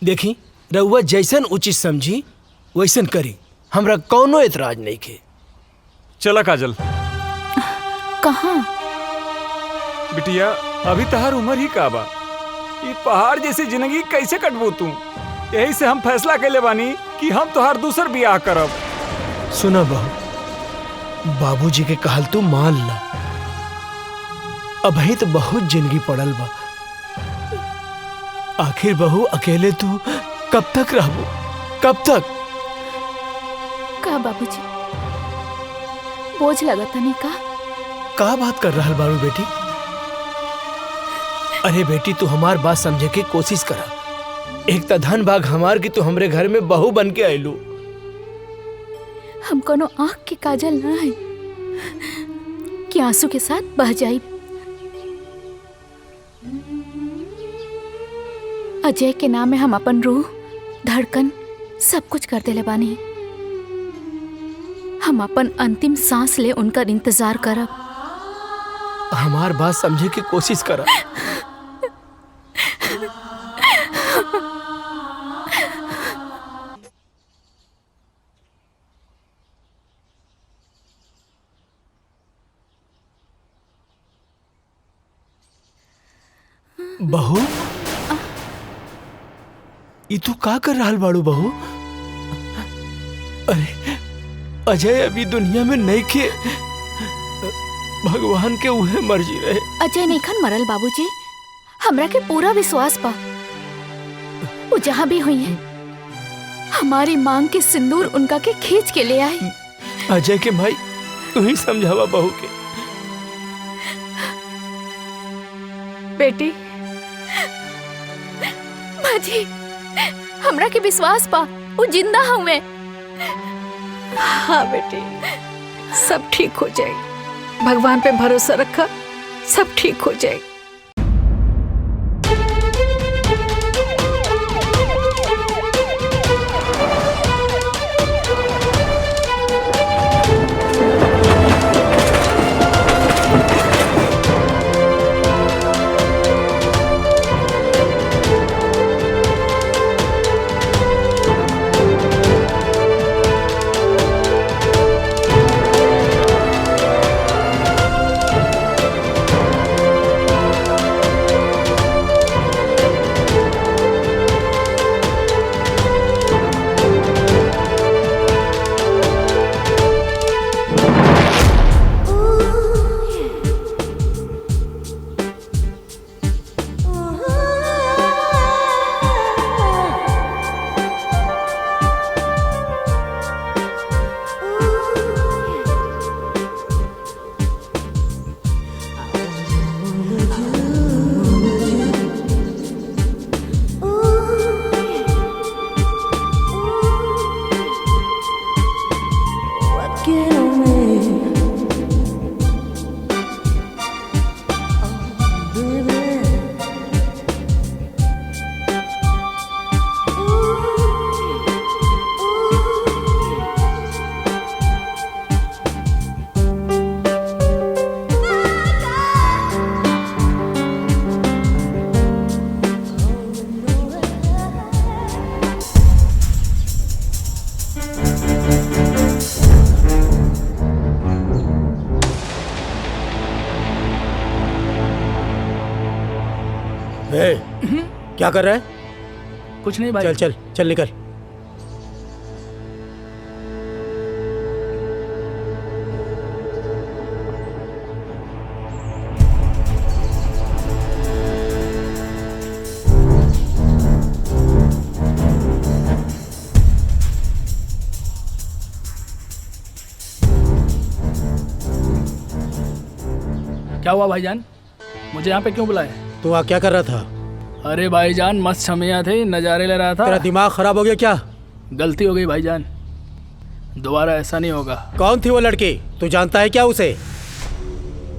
देखी रउआ जैसन उचित समझी वैसन करी, हमरा कौनो एतराज नहीं के। चला काजल। कहाँ? बिटिया अभी तहार उम्र ही का बा, ये पहाड़ जैसी जिंदगी कैसे कटबू तू? यही से हम फैसला कैले बानी कि हम तोहार दूसर बियाह करब। सुना बहू, बाबूजी के कहल तू मान ला। अभी तो बहुत जिंदगी पड़ल बा। आखिर बहू अकेले तू कब तक रहबू? कब तक? का बाबूजी बोझ लगता नहीं का बात कर रहा बारू बेटी? अरे बेटी तू हमार बात समझे के कोशिश करा। एक तो धन भाग हमार की तू हमरे घर में बहू बन के आयलू। हम कोनो आँख के काजल ना है कि आंसू के साथ बह जाई। अजय के नाम में हम अपन रूह, धड़कन सब कुछ कर देले बानी। हम अपन अंतिम सांस ले उनका इंतजार करब। हमार बात समझे की कोशिश करा। बहू, ई तू का कर रहा बाड़ू बहू? अरे अजय अभी दुनिया में नहीं के, भगवान के उहे मर्जी रहे। अजय नहीं मरल बाबूजी, हमरा के पूरा विश्वास बा वो जहाँ भी हुई है हमारी मांग के सिंदूर उनका के खींच के ले आए। अजय के भाई तू ही समझावा बहू के। बेटी माजी, हमरा के विश्वास पा वो जिंदा हुए। हाँ बेटी, सब ठीक हो जाए। भगवान पे भरोसा रखा, सब ठीक हो जाए। क्या कर रहा है? कुछ नहीं भाई। चल चल चल निकल। क्या हुआ भाईजान? मुझे यहाँ पे क्यों बुलाए? तू वहाँ क्या कर रहा था? अरे भाईजान मस्त छमिया थे, नज़ारे ले रहा था। तेरा दिमाग खराब हो गया क्या? गलती हो गई भाईजान, दोबारा ऐसा नहीं होगा। कौन थी वो लड़की? तू जानता है क्या उसे?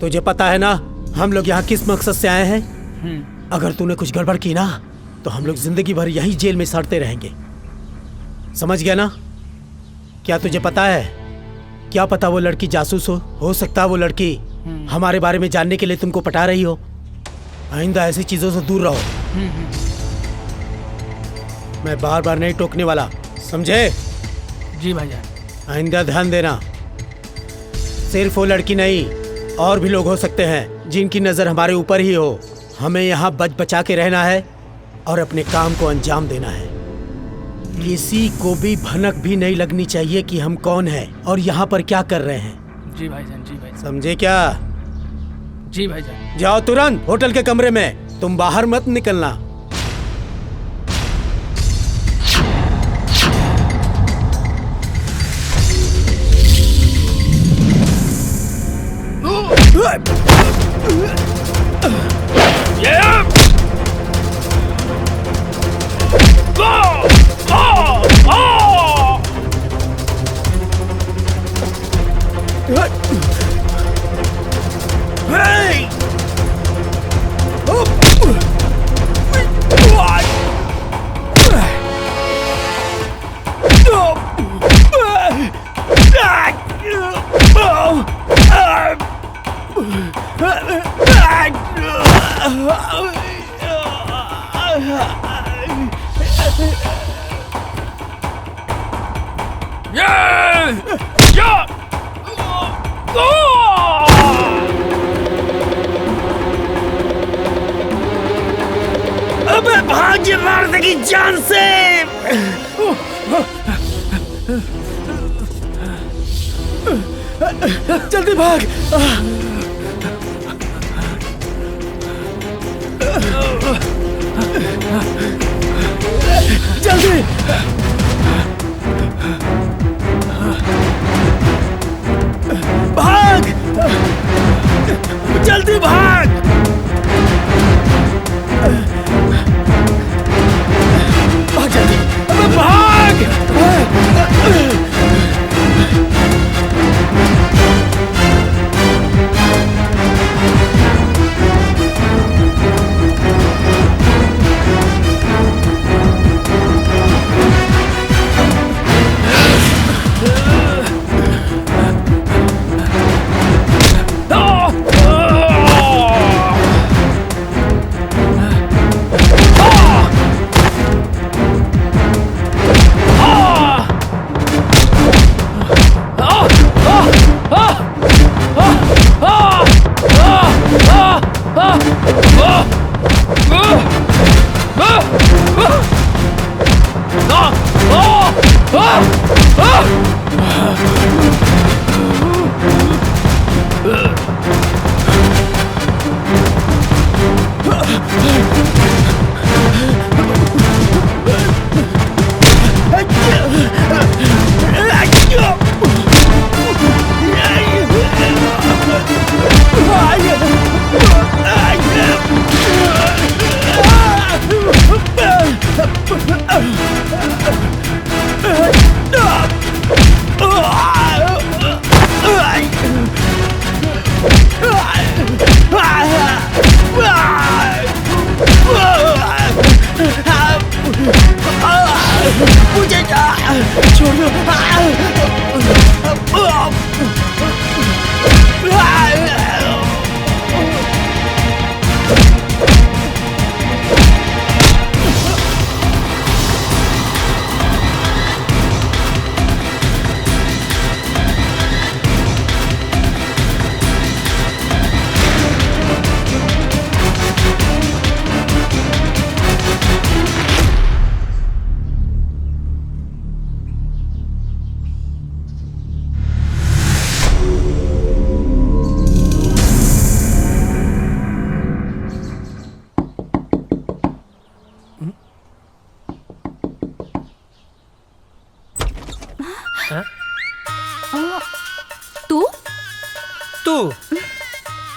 तुझे पता है ना हम लोग यहाँ किस मकसद से आए हैं? अगर तूने कुछ गड़बड़ की ना तो हम लोग जिंदगी भर यही जेल में सड़ते रहेंगे, समझ गया ना? क्या तुझे पता है? क्या पता वो लड़की जासूस हो सकता है वो लड़की हमारे बारे में जानने के लिए तुमको पटा रही हो। आइंदा ऐसी चीजों से दूर रहो। मैं बार बार नहीं टोकने वाला, समझे? जी भाईजान। आइंदा ध्यान देना। सिर्फ वो लड़की नहीं, और भी लोग हो सकते हैं जिनकी नजर हमारे ऊपर ही हो। हमें यहाँ बच बचा के रहना है और अपने काम को अंजाम देना है। किसी को भी भनक भी नहीं लगनी चाहिए कि हम कौन हैं और यहाँ पर क्या कर रहे हैं। जी भाईजान, जी भाईजान। समझे क्या? जी भाईजान। जाओ तुरंत होटल के कमरे में, तुम बाहर मत निकलना। अबे भाग, ये मार देगी जान से। जल्दी भाग। जल्दी भाग, जल्दी भाग। भाग जल्दी, अबे भाग।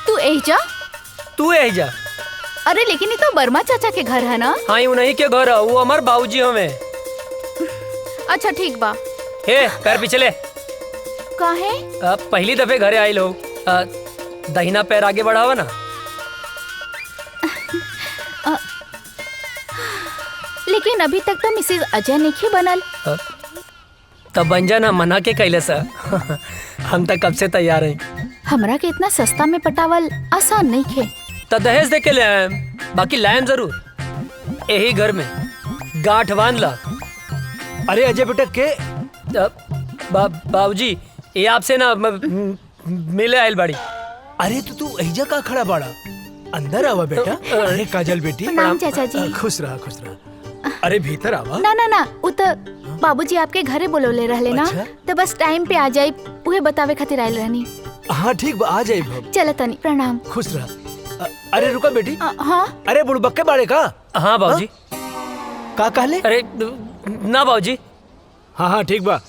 तू एजा? तू एजा? अरे लेकिन ये तो वर्मा चाचा के घर है ना? हाँ, उन्हीं के घर है, वो हमार बाबूजी हमें। अच्छा ठीक बा। हे पैर पिछले काहे? पहली दफे घरे आई लोग, दहिना पैर आगे बढ़ावा ना। लेकिन अभी तक तो मिसेज अजय नहीं बनल। तब बन जाना, मना के कैले सा। हम तक कब से तैयार हैं। हमरा के इतना सस्ता में पटावल आसान नहीं खे। तो दहेज दे के ले आए, बाकी लाएम जरूर। यही घर में गांठ बांध ला। अरे अजय बेटा के बाबूजी ये आपसे ना मिले आयल बाड़ी। अरे तो तू एजा का खड़ा बाड़ा, अंदर आवा बेटा। अरे काजल बेटी प्रणाम चाचा जी। खुश रहा। अरे भीतर आवा। ना ना ना उ त बाबूजी आपके घरे बोलौले रहले ना। अच्छा? तो बस टाइम पे आ जाई उहे बतावे खातिर आइल रहनी। हाँ ठीक बा, आ जाए भब। चल तनी प्रणाम। खुश रहा। अरे रुका बेटी। हाँ अरे बुड़बक्के बाड़े का। हाँ बाबूजी। का कहले? अरे ना बाबूजी। हाँ हाँ ठीक बा,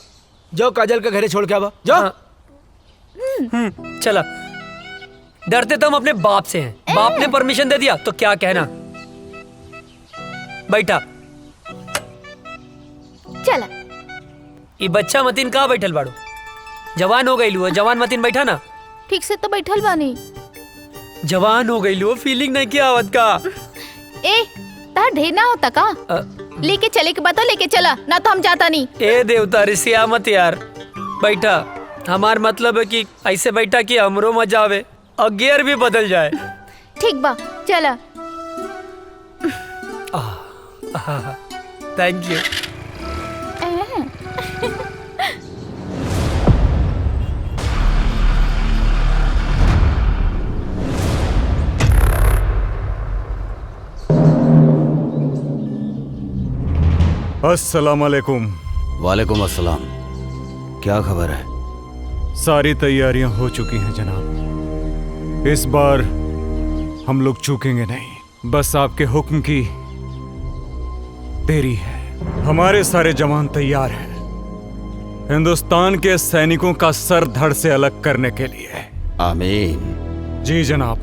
जाओ काजल का घरे छोड़ के आवा जाओ। चला। डरते तो हम अपने बाप से हैं। बाप ने परमिशन दे दिया तो क्या कहना। बैठा। चला। ये बच्चा मतीन कहाँ बैठल बाड़ू? जवान हो गई लू, जवान मतीन बैठा ना। ठीक से तो बैठल बानी। जवान हो गई लू, फीलिंग नहीं किया आवत का। ए तार ढेर ना होता का? लेके चले के बता, लेके चला ना तो हम जाता नहीं। ए देवता रिसिया मत यार। बैठा। हमार मतलब है कि ऐसे बैठा कि हमरो मजा आवे और गियर भी बदल जाए। ठीक बा चला। Thank you. अस्सलाम वालेकुम। वालेकुम अस्सलाम। क्या खबर है? सारी तैयारियां हो चुकी हैं जनाब। इस बार हम लोग चूकेंगे नहीं। बस आपके हुक्म की देरी है। हमारे सारे जवान तैयार हैं हिंदुस्तान के सैनिकों का सर धड़ से अलग करने के लिए। आमीन। जी जनाब।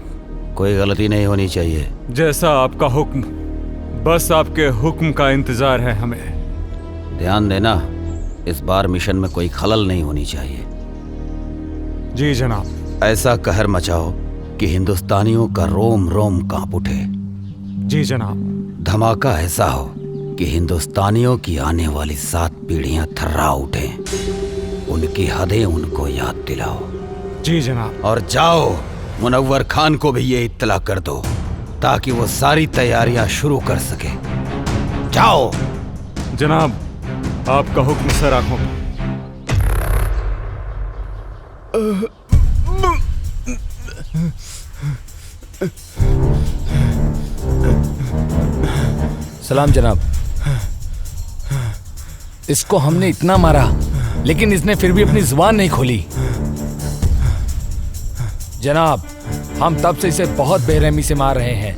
कोई गलती नहीं होनी चाहिए। जैसा आपका हुक्म, बस आपके हुक्म का इंतजार है हमें। ध्यान देना, इस बार मिशन में कोई खलल नहीं होनी चाहिए। जी जनाब। ऐसा कहर मचाओ कि हिंदुस्तानियों का रोम रोम कांप उठे। जी जनाब। धमाका ऐसा हो कि हिंदुस्तानियों की आने वाली 7 पीढ़ियां थर्रा उठें। उनकी हदें उनको याद दिलाओ। जी जनाब। और जाओ मुनव्वर खान को भी ये इत्तला कर दो ताकि वो सारी तैयारियां शुरू कर सके। जाओ। जनाब आपका हुक्म सर आंखों पे। सलाम जनाब। इसको हमने इतना मारा लेकिन इसने फिर भी अपनी जुबान नहीं खोली। जनाब हम तब से इसे बहुत बेरहमी से मार रहे हैं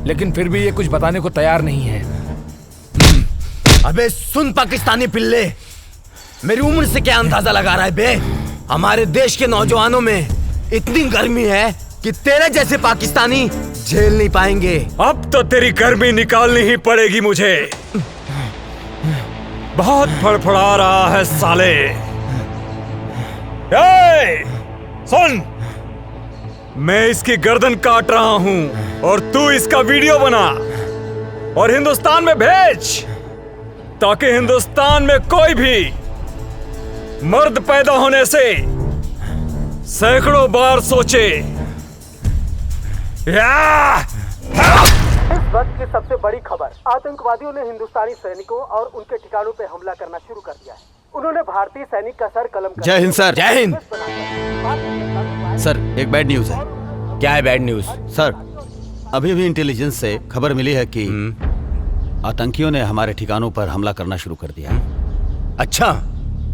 लेकिन फिर भी ये कुछ बताने को तैयार नहीं है। अबे सुन पाकिस्तानी पिल्ले, मेरी उम्र से क्या अंदाजा लगा रहा है बे? हमारे देश के नौजवानों में इतनी गर्मी है कि तेरे जैसे पाकिस्तानी झेल नहीं पाएंगे। अब तो तेरी गर्मी निकालनी ही पड़ेगी मुझे। बहुत फड़फड़ा रहा है साले। सुन, मैं इसकी गर्दन काट रहा हूं और तू इसका वीडियो बना और हिंदुस्तान में भेज ताकि हिंदुस्तान में कोई भी मर्द पैदा होने से सैकड़ों बार सोचे। इस वक्त की सबसे बड़ी खबर, आतंकवादियों ने हिंदुस्तानी सैनिकों और उनके ठिकानों पर हमला करना शुरू कर दिया है। उन्होंने भारतीय सैनिक का सर कलम कर जय हिंद सर। जय हिंद सर, एक बैड न्यूज है। क्या है बैड न्यूज? सर, अभी भी इंटेलिजेंस से खबर मिली है कि आतंकियों ने हमारे ठिकानों पर हमला करना शुरू कर दिया है। अच्छा,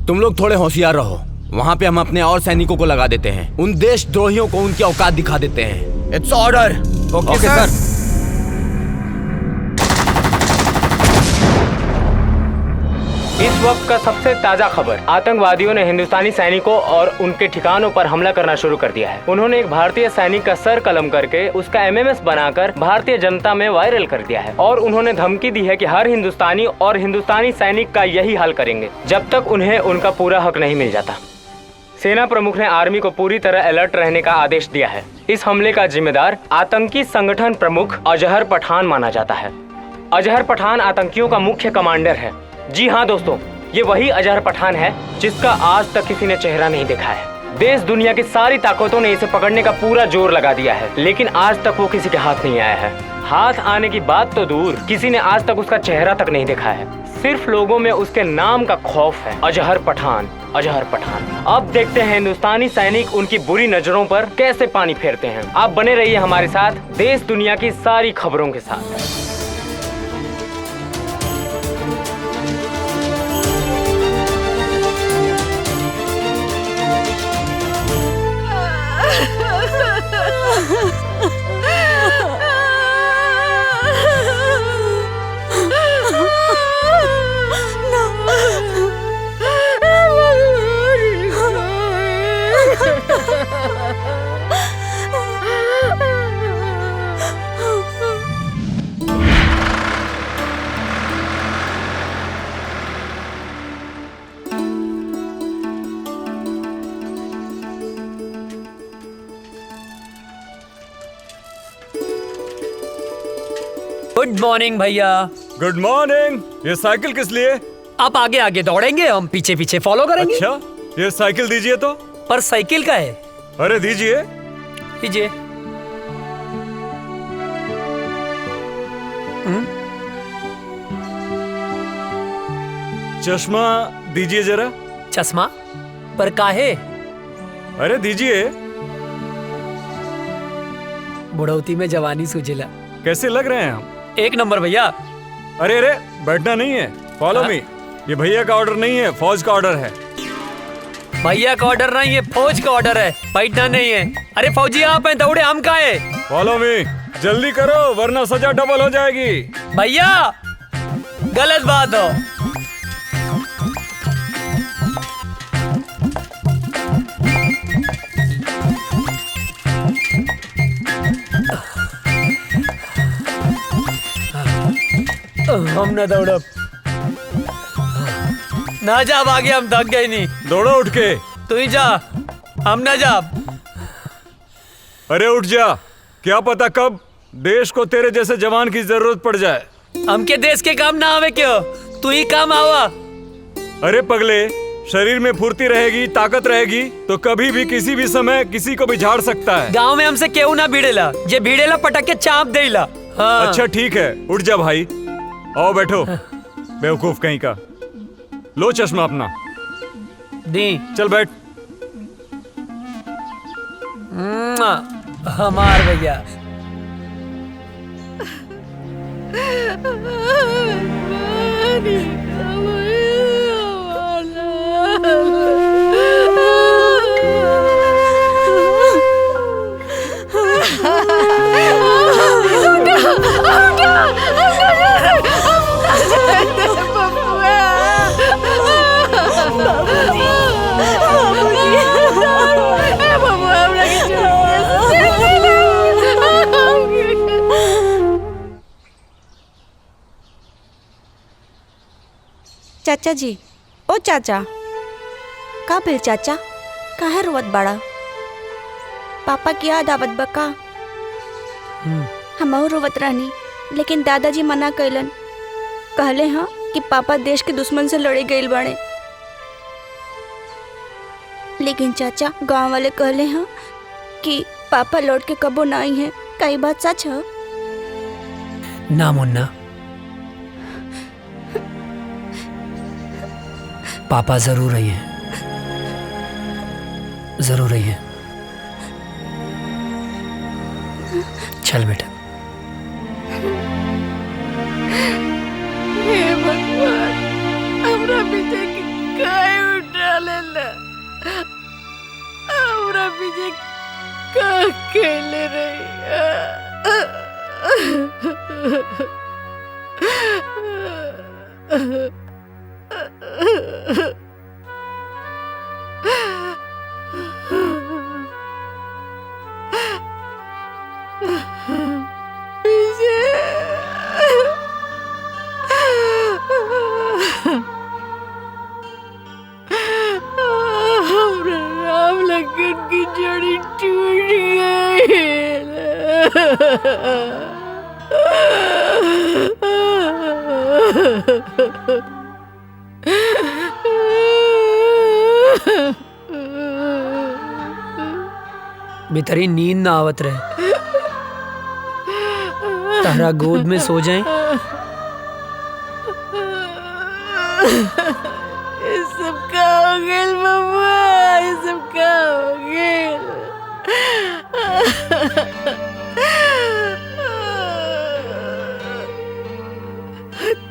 तुम लोग थोड़े होशियार रहो। वहाँ पे हम अपने और सैनिकों को लगा देते हैं। उन देशद्रोहियों को उनकी औकात दिखा देते हैं। It's order. ओके सर। इस वक्त का सबसे ताजा खबर, आतंकवादियों ने हिंदुस्तानी सैनिकों और उनके ठिकानों पर हमला करना शुरू कर दिया है। उन्होंने एक भारतीय सैनिक का सर कलम करके उसका एमएमएस बनाकर भारतीय जनता में वायरल कर दिया है और उन्होंने धमकी दी है कि हर हिंदुस्तानी और हिंदुस्तानी सैनिक का यही हाल करेंगे जब तक उन्हें उनका पूरा हक नहीं मिल जाता। सेना प्रमुख ने आर्मी को पूरी तरह अलर्ट रहने का आदेश दिया है। इस हमले का जिम्मेदार आतंकी संगठन प्रमुख अजहर पठान माना जाता है। अजहर पठान आतंकियों का मुख्य कमांडर है। जी हाँ दोस्तों, ये वही अजहर पठान है जिसका आज तक किसी ने चेहरा नहीं देखा है। देश दुनिया की सारी ताकतों ने इसे पकड़ने का पूरा जोर लगा दिया है, लेकिन आज तक वो किसी के हाथ नहीं आया है। हाथ आने की बात तो दूर, किसी ने आज तक उसका चेहरा तक नहीं देखा है। सिर्फ लोगों में उसके नाम का खौफ है, अजहर पठान, अजहर पठान। अब देखते हैं हिंदुस्तानी सैनिक उनकी बुरी नजरों पर कैसे पानी फेरते हैं। आप बने रहिए हमारे साथ देश दुनिया की सारी खबरों के साथ। गुड मॉर्निंग भैया। Good morning. ये साइकिल किस लिए? आप आगे आगे दौड़ेंगे, हम पीछे पीछे फॉलो करेंगे। अच्छा, ये साइकिल दीजिए तो। पर साइकिल का है। अरे दीजिए। दीजिए। चश्मा दीजिए जरा। चश्मा पर काहे? अरे दीजिए। बुढ़ौती में जवानी सूझेला। कैसे लग रहे हैं हम? एक नंबर भैया। अरे अरे बैठना नहीं है, फॉलो मी। ये भैया का ऑर्डर नहीं है, फौज का ऑर्डर है। भैया का ऑर्डर नहीं है, फौज का ऑर्डर है, बैठना नहीं है। अरे फौजी आप हैं, दौड़े हम का है। फॉलो मी, जल्दी करो वरना सजा डबल हो जाएगी। भैया गलत बात हो। हम न दौड़ब ना, जा आगे, हम थक गए नहीं। दौड़ो उठ के। तू ही जा, हम ना जा। अरे उठ जा, क्या पता कब देश को तेरे जैसे जवान की जरूरत पड़ जाए। हमके देश के काम ना आवे क्यों, तू ही काम आवा। अरे पगले, शरीर में फुर्ती रहेगी, ताकत रहेगी तो कभी भी किसी भी समय किसी को भी झाड़ सकता है। गांव में हमसे केहू ना भिड़ेला, जे भिड़ेला पटक के चाप देला। हाँ। अच्छा ठीक है, उठ जा भाई। आओ बैठो, बेवकूफ कहीं का। लो चश्मा अपना दी। चल बैठ। हमार भैया। चाचा जी, ओ चाचा, का भेल चाचा, काहे रोवत बाड़ा? पापा की याद आवत बा का? हमहू रोवत रहनी, लेकिन दादाजी मना कैलन। कहले हाँ कि पापा देश के दुश्मन से लड़े गइल बाड़े। लेकिन चाचा, गांव वाले कहले हाँ कि पापा लौट के कबो ना आई हैं। का ई बात सच है? ना मुन्ना, पापा जरूर आई हैं, जरूर आई हैं। चल बेटा। हे भगवान, हमरा पीछे काहे उठा लेला? हमरा पीछे का खेले रही? राम लखन की जड़ी टूट गई। भीतरी नींद ना आवत रहे, तारा गोद में सो जाए। ये सब का हो गया बबुआ, ये सब का हो गया।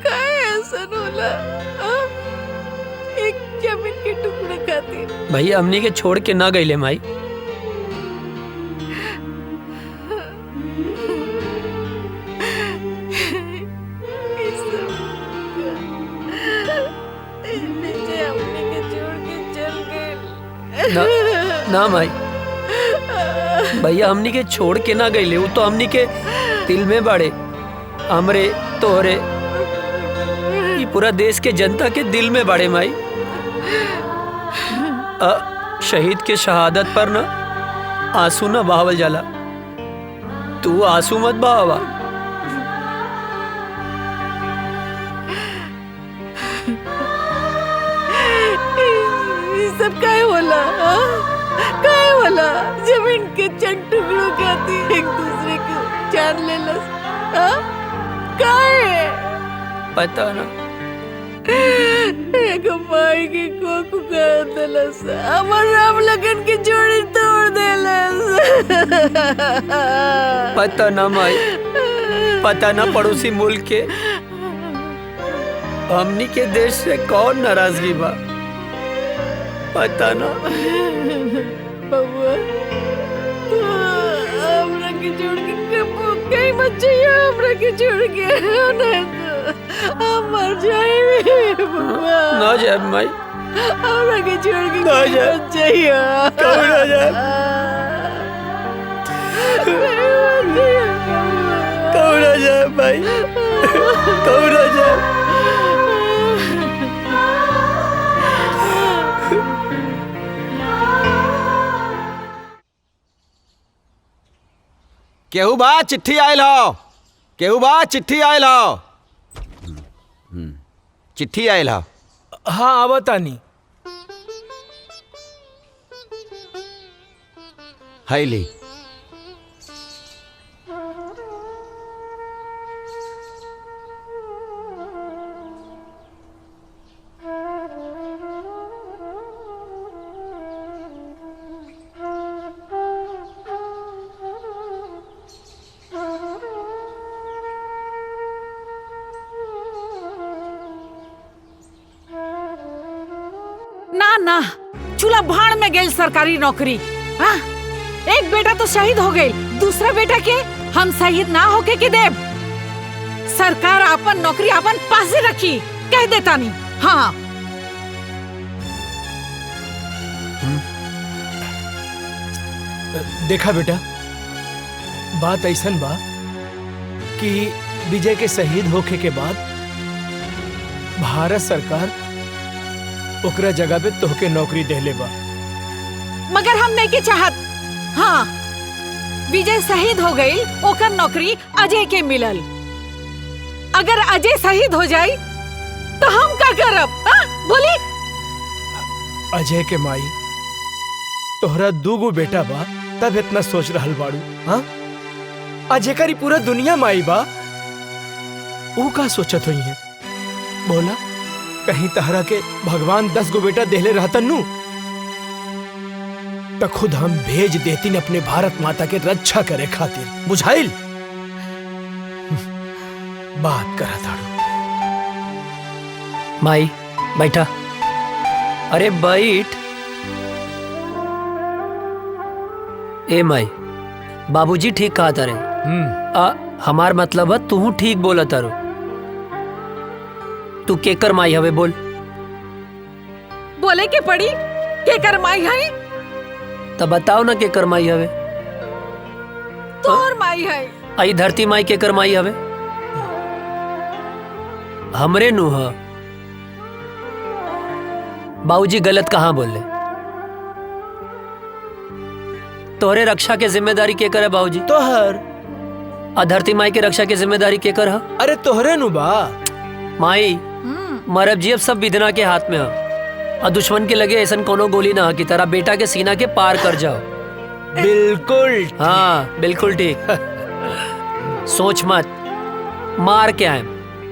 काय ऐसा होला? एक जमीन के टुकड़े खातिर भैया हमनी के छोड़ के ना गईले माई। ना, ना माई, भैया हमनी के छोड़ के ना गईले, वो तो हमनी के दिल में बाड़े। हमरे तोहरे ये पूरा देश के जनता के दिल में बाड़े माई। शहीद के शहादत पर ना आंसू ना बहावल जाला, तू आंसू मत बहावा। सब काय होला? काय होला? जमीन के चंद टुकड़ों खाती एक दूसरे को जान ले लस। काय पता ना एक माई के कोकू कर देलस, हमर राम लगन की जोड़ी तोड़ देलस। पता ना माई, पता ना पड़ोसी मुल्क के हमनी के देश से कौन नाराजगी बा, पता ना। बबुआ तू हमरा के छोड़ के कहीं मत जाइए, हमरा के छोड़ के नहीं तो हम मर जाएंगे बबुआ। ना जाए माई, हमरा के छोड़ के ना जाए, मत जाइए। कभी ना जाए, कभी ना जाए भाई, कभी ना जाए। केहू बा चिट्ठी आयल हो, केहू बा चिट्ठी आयल हो, चिट्ठी आयल हो। हाँ आवतानी। हैली ना ना, चूल्हा भाड़ में गई सरकारी नौकरी। हाँ? एक बेटा तो शहीद हो गई, दूसरा बेटा के हम शहीद ना होके के देव। सरकार अपन नौकरी अपन पास ही रखी, कह देता नहीं। हाँ देखा बेटा, बात ऐसन बा कि विजय के शहीद होखे के बाद भारत सरकार ओकरा जगह पे तोहके नौकरी देले बा। मगर हम नहीं के चाहत। हाँ विजय शहीद हो गई, ओकर नौकरी अजय के मिलल। अगर अजय शहीद हो जाई तो हम क्या करब? बोली। अजय के माई, तोहरा दूगो बेटा बा तब इतना सोच रहल बाड़ू। हाँ अजय करी पूरा दुनिया माई बा, वो का सोचत हुई है? बोला कहीं तहरा के भगवान 10 गो बेटा देले रहतन नु तो खुद हम भेज देती न अपने भारत माता के रक्षा करे खातिर। बुझाइल? बात करा ताड़ू। माई बैठा, अरे बैठ। ए माई, बाबूजी ठीक कहा तारे। हमार मतलब है तू ठीक बोला तारो। तू केकर माई हवे बोल? बोले के पड़ी केकर माई है? तब बताओ ना केकर माई हवे। तोर माई है। आई धरती माई केकर माई हवे? हमरे नु ह। बाबूजी गलत कहाँ बोले? तोहरे रक्षा के जिम्मेदारी केकर है बाबूजी? तोहर। धरती माई के रक्षा के जिम्मेदारी केकर है? अरे तोहरे नु बा। माई मरब जी अब सब विधना के हाथ में है, और दुश्मन के लगे ऐसा कोनो गोली ना कि तेरा बेटा के सीना के पार कर जाओ। बिल्कुल हाँ बिल्कुल ठीक। सोच मत, मार के आए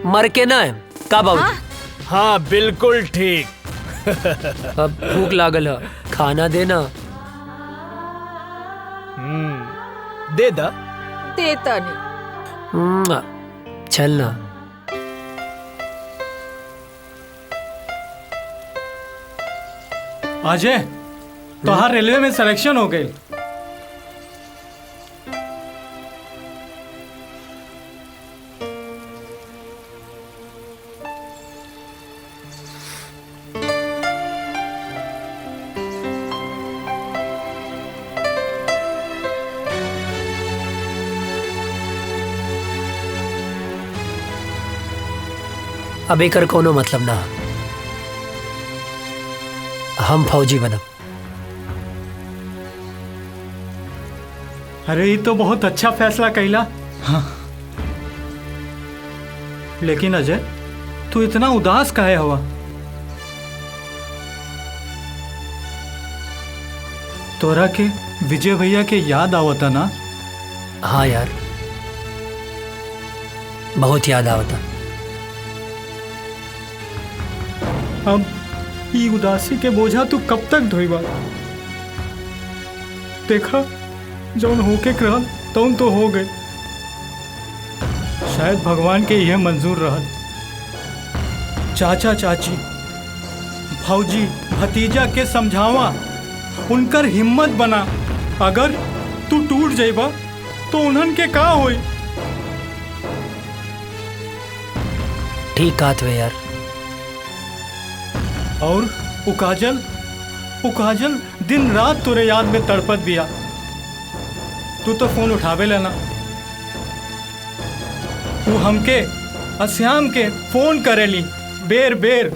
मर के ना आए का बाबूजी? हाँ बिल्कुल ठीक। अब भूख लागल है, खाना देना। दे दा। देता नहीं। चलना। अजय, तोहार रेलवे में सिलेक्शन हो गई। अब एकर कोनो मतलब ना, हम फौजी बनब। अरे ये तो बहुत अच्छा फैसला कैला। हाँ। लेकिन अजय, तू इतना उदास काहे हुआ? तोरा के विजय भैया के याद आवता ना? हाँ यार, बहुत याद आवता। अब ये उदासी के बोझा तू कब तक ढोईबा? देखा, जौन होके रहल तौन तो हो गए। शायद भगवान के यह मंजूर रहल। चाचा चाची, भौजी, भतीजा के समझावा, उनकर हिम्मत बना। अगर तू टूट जाइबा तो उन्हन के का होई? ठीक कहत वे यार। और उकाजल दिन रात तोरे याद में तड़पत बिया। तू तो फोन उठावे लेना। तू हमके अश्याम के फोन करेली बेर बेर।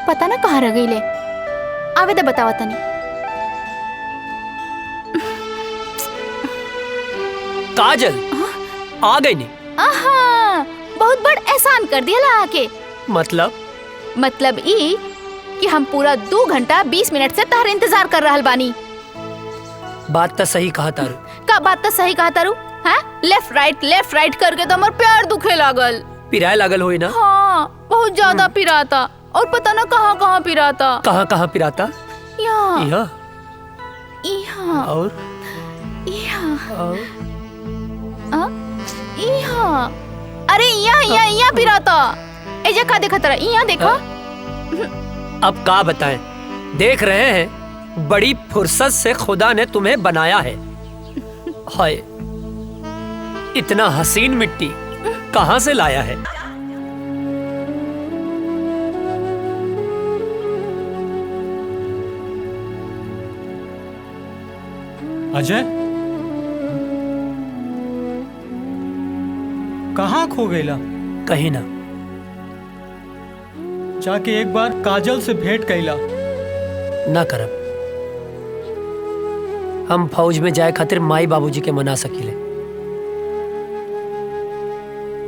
पता ना कहाँ रह गई ले। आवे दे बतावा तनी। काजल आ गई नहीं? आहा, बहुत बड़ एहसान कर दिया ला आके। मतलब ई कि हम पूरा 2 घंटा 20 मिनट से तार इंतजार कर रहल बानी। बात तो सही कहा तारू। का बात तो सही कहा तारू? हाँ, लेफ्ट राइट करके तो हमार पैर दुखे लागल। पिराए लागल होई ना? हाँ, बहुत ज्यादा पिराता। और पता ना कहाँ कहाँ पिराता। कहाँ पिराता? यहाँ यहाँ और यहाँ। अरे यहाँ पिराता। एजा का देखा तेरा? यहाँ देखा। अब का बताएं, देख रहे हैं बड़ी फुर्सत से खुदा ने तुम्हें बनाया है। हाय, इतना हसीन मिट्टी कहाँ से लाया है? अजय, कहाँ खो गईला? कहीं ना। जाके एक बार काजल से भेंट कैला। ना करब। हम फौज में जाए खातिर माई बाबूजी के मना सकीले,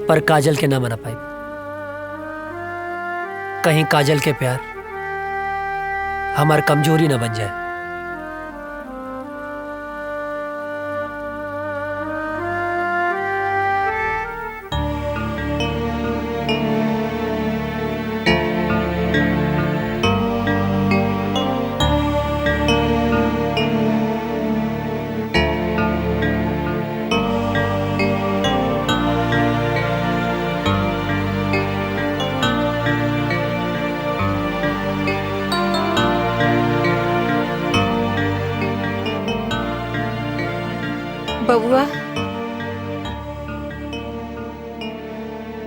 पर काजल के ना मना पाई। कहीं काजल के प्यार हमार कमजोरी ना बन जाए। बबुआ,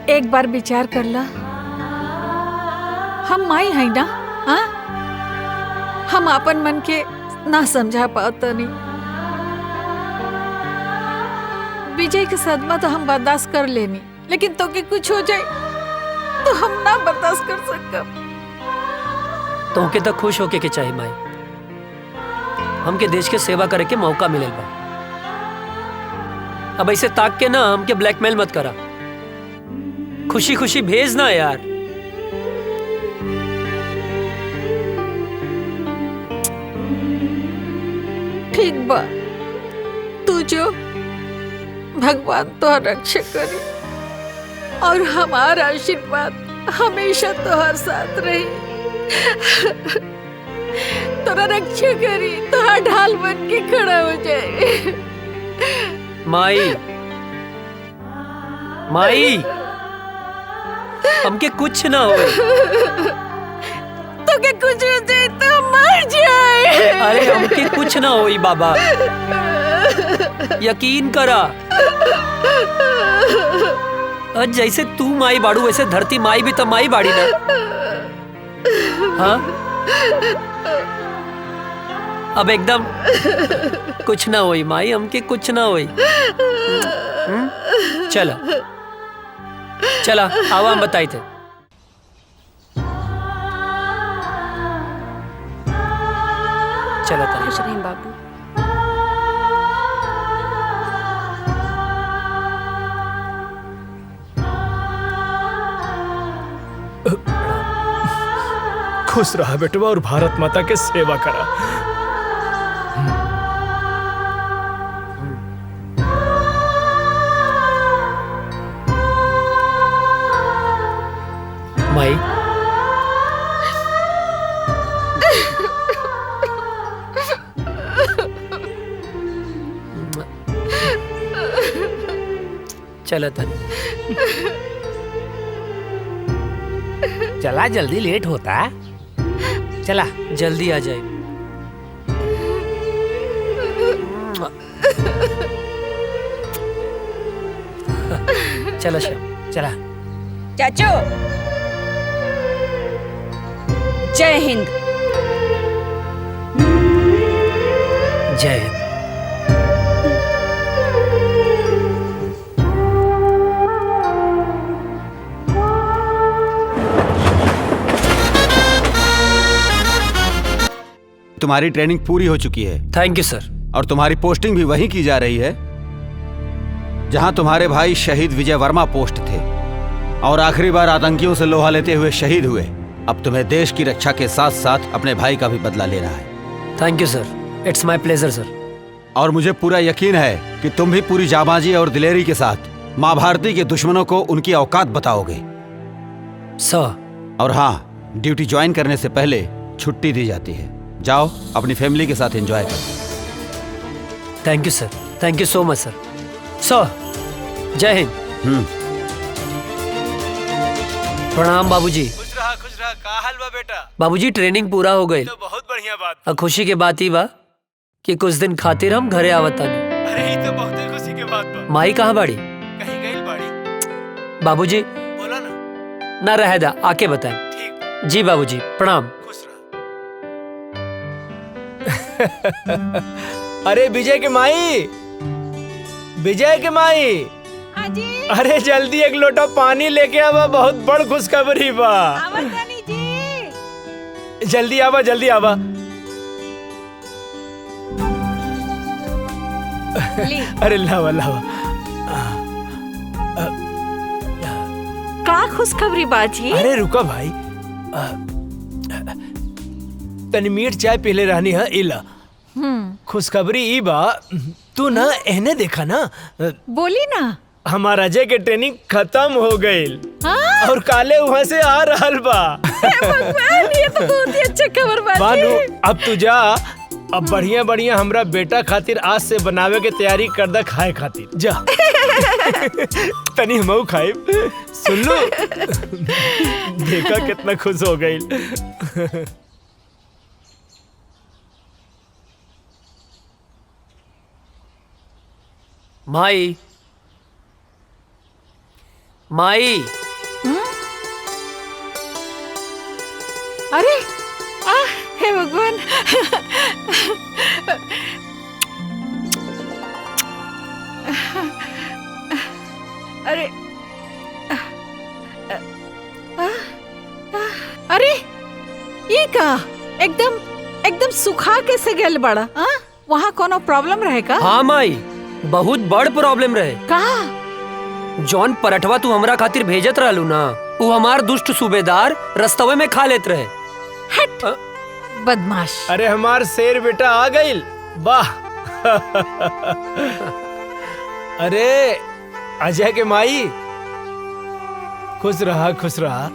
एक बार विचार कर ला। हम माई है ना? हाँ, हम अपन मन के ना समझा पाता नहीं। विजय के सदमा तो हम बर्दाश्त कर लेनी, लेकिन तो के कुछ हो जाए तो हम ना बर्दाश्त कर सकब। तो के तो खुश होके के चाहिए माई। हमके देश के सेवा करे के मौका मिलल बा। अब ऐसे ताक के ना हमके ब्लैकमेल मत करा। खुशी खुशी भेज ना यार। ठीक बा, तू जो भगवान तो रक्षा करी और हमारा आशीर्वाद हमेशा तोहर साथ रही। तोरा रक्षा करी, तोहरा ढाल बन के खड़ा हो जाए। माई माई हमके कुछ ना हो। तो के कुछ हो जाए तो मर जाए। अरे हमके कुछ ना होई बाबा, यकीन करा। जैसे तू माई बाड़ू वैसे धरती माई भी तो माई बाड़ी ना। हाँ अब एकदम कुछ ना होई माई, हमके कुछ ना होई। चला चला आवा हम बताई थे। चला खुश रहें बाबू। खुश रहा बेटवा और भारत माता के सेवा करा। माई चला तन चला, जल्दी लेट होता। चला जल्दी आ जाए। चला श्याम चला। चाचू जय हिंद। जय हिंद। तुम्हारी ट्रेनिंग पूरी हो चुकी है। थैंक यू सर। और तुम्हारी पोस्टिंग भी वहीं की जा रही है जहां तुम्हारे भाई शहीद विजय वर्मा पोस्ट थे और आखिरी बार आतंकियों से लोहा लेते हुए शहीद हुए। अब तुम्हें देश की रक्षा के साथ साथ अपने भाई का भी बदला लेना है। Thank you sir, it's my pleasure sir. और मुझे पूरा यकीन है कि तुम भी पूरी जाबाजी और दिलेरी के साथ माँ भारती के दुश्मनों को उनकी औकात बताओगे सर। और हाँ, ड्यूटी ज्वाइन करने से पहले छुट्टी दी जाती है। जाओ अपनी फैमिली के साथ एंजॉय करो। Thank you sir, thank you so much सर। सर जय हिंद। प्रणाम बाबूजी। खुश रहा का हाल बा बेटा? बाबूजी ट्रेनिंग पूरा हो गई तो बहुत बढ़िया बात। अब खुशी के बात ही बा कि कुछ दिन खातिर हम घरे आवतानी। अरे ये तो बहुत खुशी की बात बा। माई कहाँ बाड़ी? कहीं गई बाड़ी। बाबूजी बोला ना। ना रह दा, आके बताएं। ठीक। जी बाबूजी प्रणाम। खुश रहा। अरे विजय के माई, विजय के माई। जी। अरे जल्दी एक लोटा पानी लेके आवा, बहुत बड़ खुशखबरी बा। जी। जल्दी आवा, जल्दी आवा। अरे लावा लावा। का खुशखबरी बाजी? अरे रुका भाई, तनी मीठ चाय पीले रहनी है। इला खुशखबरी ई बा, तू ना एहने देखा ना। बोली ना। हमारा अजय के ट्रेनिंग खत्म हो गई और काले वहाँ से आ रहल बा। भगवान, ये तो बहुत ही अच्छा खबर बाजी। बानू अब तू जा, अब बढ़िया बढ़िया हमरा बेटा खातिर आज से बनावे के तैयारी कर दा खाए खातिर। जा तनी हमऊ खाए। सुन लो, देखा कितना खुश हो गई। माई माई। अरे हे भगवान। अरे अरे ये का एकदम एकदम सुखा कैसे गेल बड़ा? वहाँ कोनो प्रॉब्लम रहेगा? हाँ माई, बहुत बड़ प्रॉब्लम रहे। का जॉन पराठवा तू हमरा खातिर भेजत रहलू ना, वो हमार दुष्ट सूबेदार रस्तवे में खा लेत रहे। हट बदमाश। अरे हमार शेर बेटा आ गइल, वाह। अरे अजय के माई, खुश रहा खुश रहा।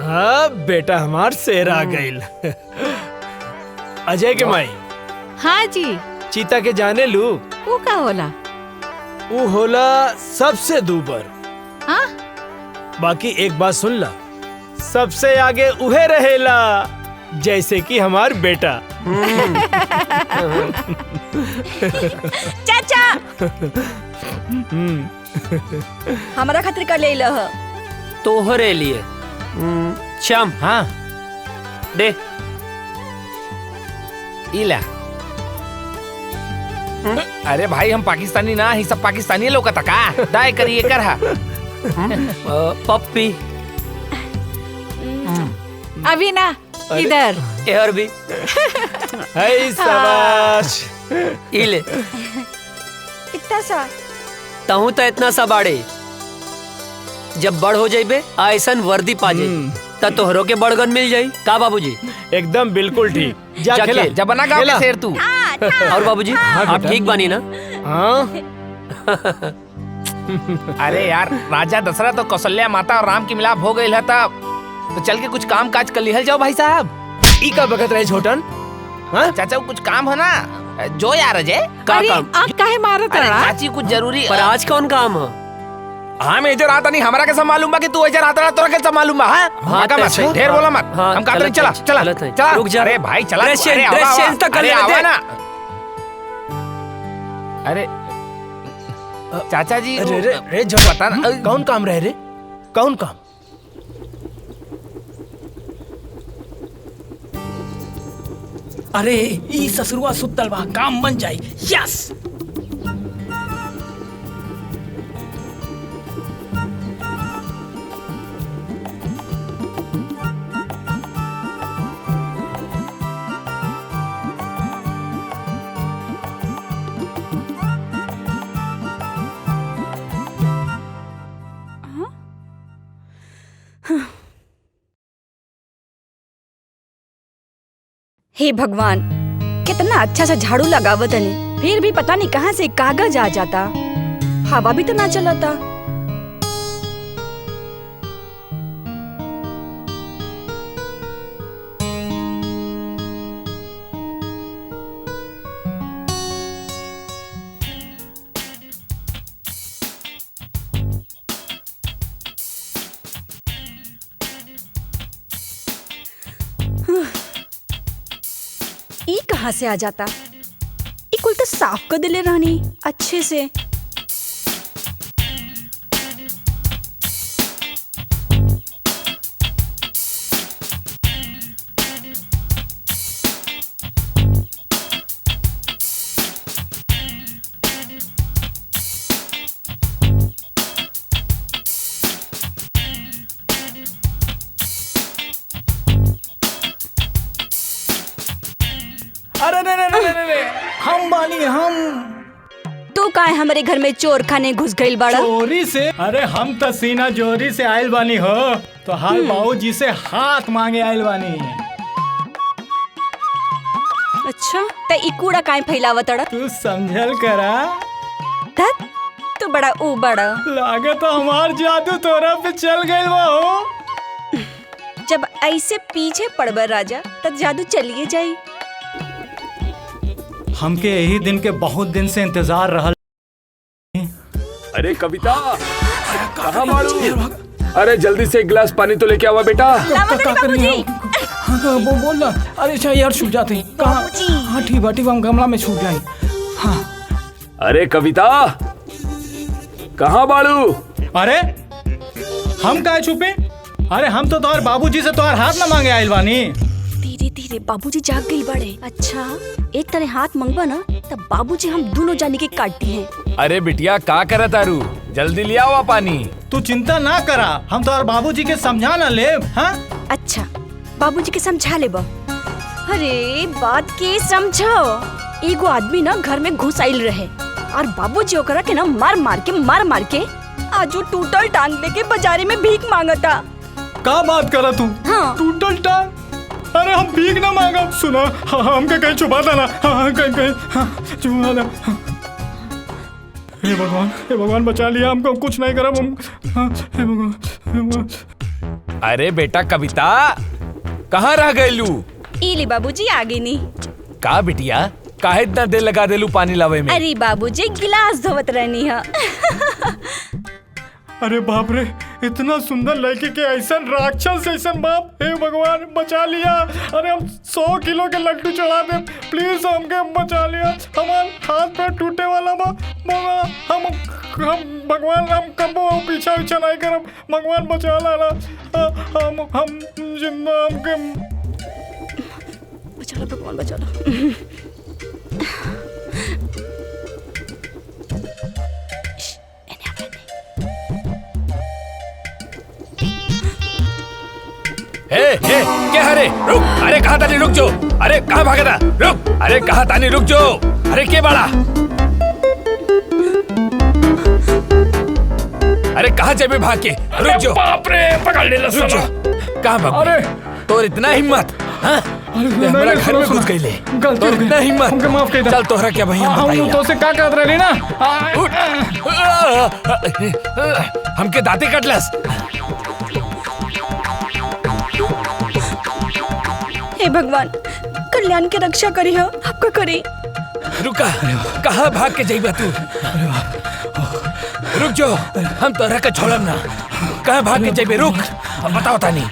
हाँ बेटा हमार शेर आ गइल। अजय के माई। हाँ जी। चीता के जाने लू? वो का होला? वो होला सबसे दूबर। हाँ? बाकी एक बात सुन ला, सबसे आगे उहे रहेला, जैसे कि हमार बेटा। चाचा हमारा खातिर कर ले लह। तोहरे लिए। श्याम। हाँ दे। इला। अरे भाई हम पाकिस्तानी ना, ही सब पाकिस्तानी लोग का का दाय करिए कर हा। पप्पी। अभी ना इधर। यार भी। हाय शाबाश। इले। इतना सा। तहु तो इतना सा बाड़े। जब बड़ हो जाइबे ऐसन वर्दी पा जाई त तोहरो के बड़गन मिल जाई। का बाबूजी? एकदम बिल्कुल ठीक। जा खेला। जब बना गाँव के शेर तू। और बाबूजी आप ठीक बानी ना? हाँ। अरे यार राजा दशरथ और कौशल्या माता और राम की मिलाप हो गई है तब तो चल के कुछ काम काज कर लिहल जाओ भाई साहब। ई का बगत रहे छोटन? हाँ चाचा कुछ काम है ना, जो यार अजय। का काम? आप काहे मारत अरे रहा? चाची कुछ जरूरी। पर आज कौन काम है? हाँ मैं इधर आता नहीं, हमारा कैसा मालूम बा कि तू इधर आता तोरा कैसा मालूम बा? हाँ मत ढेर बोला मत। हम कहते नहीं चला चला चला। रुक जा। अरे भाई चला। ड्रेस चेंज तक कर लेते ना। अरे चाचा जी रे पता ना कौन काम रहे रे? कौन काम? अरे ई ससुरवा सुतल बा, काम बन जाई। यस। हे भगवान, कितना अच्छा सा झाड़ू लगावत हनी, फिर भी पता नहीं कहाँ से कागज आ जाता। हवा भी तो ना चलता। ई कहाँ से आ जाता? ई कुल तो साफ कर दिले रहनी अच्छे से। अरे रे हम बानी हम। तू काहे हमारे घर में चोर खाने घुस गइल बाड़ा? चोरी से? अरे हम तो सीना जोरी से आयल बानी हो, तो हाल बाबूजी से हाथ मांगे आयल बानी। अच्छा ते ई कूड़ा काहे फैलावत अड़ा? तू समझल करा। धत तू बड़ा ऊ बड़ा। लागे तो हमार जादू तोरा पे चल गइल बा हो। जब ऐसे पीछे पड़बर राजा तब जादू चलिए जाई। हमके यही दिन के बहुत दिन से इंतजार रहल। अरे कविता कहाँ मारू? अरे जल्दी से एक गिलास पानी तो लेके आवा बेटा। हाँ बोल ना। अरे अच्छा यार छूट जाते हैं। कहाँ? हाँ ठीक बा हम गमला में छूट जाए। हाँ। अरे कविता कहाँ बाड़ू? अरे हम काहे छुपे? अरे हम तो तोहर बाबूजी से तोहर हाथ न मांगे आइल बानी। धीरे धीरे बाबूजी जाग गई बड़े। अच्छा एक तरह हाथ मंगवा ना तब बाबूजी हम दोनों जाने के काटती हैं। अरे बिटिया का करे तारू, जल्दी ले आओ पानी। तू चिंता ना करा, हम तोहर बाबूजी के समझा ना ले। हाँ अच्छा बाबूजी के समझा ले बा। अरे बात के समझो। एगो आदमी ना घर में घुस आइल रहे और बाबूजी ओकरा के ना मार मार के आज वो टूटल टांग लेके बाजारे में भीख मांगता। का बात करा तू? हाँ। टूटल टांग? अरे हम भीख ना मांगा, सुना हमके कहीं छुपा देना, कहीं छुपा दे। हे भगवान बचा लिया हमको, कुछ नहीं करा हम। हे भगवान। अरे बेटा कविता, कहाँ रह गयलू? इली बाबूजी आगे नहीं। का बिटिया, काहे इतना देर लगा देलू पानी लावे में? अरे बाबूजी गिलास धोवत रहनी है। अरे बाप रे, इतना सुंदर लड़की के ऐसा राक्षस ऐसा बाप, हे भगवान बचा लिया। अरे हम 100 किलो के लड्डू चढ़ा दे, प्लीज हमके बचा लिया। हमारे हाथ पैर टूटे वाला बा, हम भगवान हम कबो पीछा नहीं करब, भगवान बचा लाना। हम जिंदा हमके बचा लो भगवान, बचा लो। क्या हरे रुक, अरे कहाँ तानी रुक जो, अरे कहाँ भागा था, रुक, अरे कहाँ तानी रुक जो, अरे के बड़ा, अरे कहाँ जाबे भाग के, रुक जो, बाप रे पकड़ ले, रुक जो, कहाँ भाग? अरे तो इतना हिम्मत, हाँ? हमारा घर में घुस गई ले, तो इतना हिम्मत, हमके माफ कर दे। चल तोहरा क्या भैया हम तो से का कहत रही ना, हमके दांते कटलस। हे भगवान, कल्याण की रक्षा करी हो, आपका करी। रुका, कहाँ भाग के जाइबा तू? रुक जो, हम तोहरा के छोड़ब ना, कहाँ भाग के जाइबे, रुक, बताओ तानी।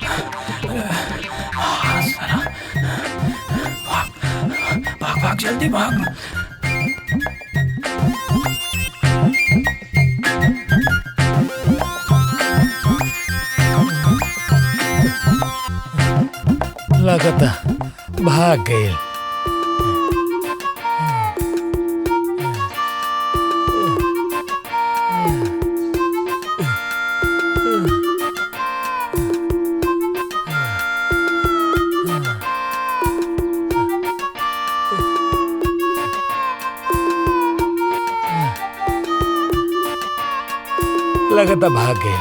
भाग जल्दी भाग। लगता भाग गए। लगता भाग गए।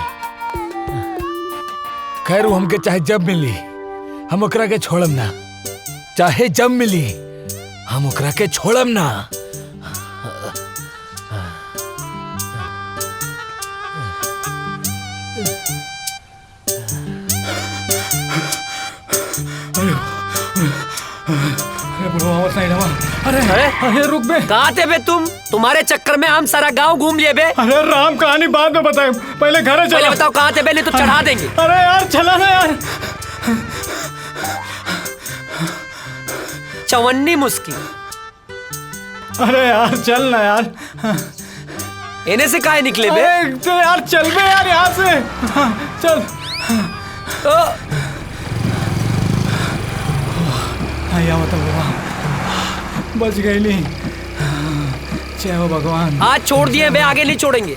खैर वो हमके चाहे जब मिली हम ओकरा के छोड़म ना, चाहे जब मिली हम ओकरा के छोड़म ना। अरे रुक बे, कहाँ थे बे तुम? तुम्हारे चक्कर में हम सारा गांव घूम लिए बे। अरे राम कहानी बाद में बताए, पहले घर चलो। पहले बताओ कहाँ थे बे, नहीं तो चढ़ा देंगे। अरे यार चला ना यार। चवन्नी मुस्की। अरे यार चल ना यार। इन्हें से काहे निकले बे? तो यार चल बे यार यहाँ से, चल। आया मतलब बच गई नहीं, जय हो भगवान। आज छोड़ दिए बे, आगे नहीं छोड़ेंगे।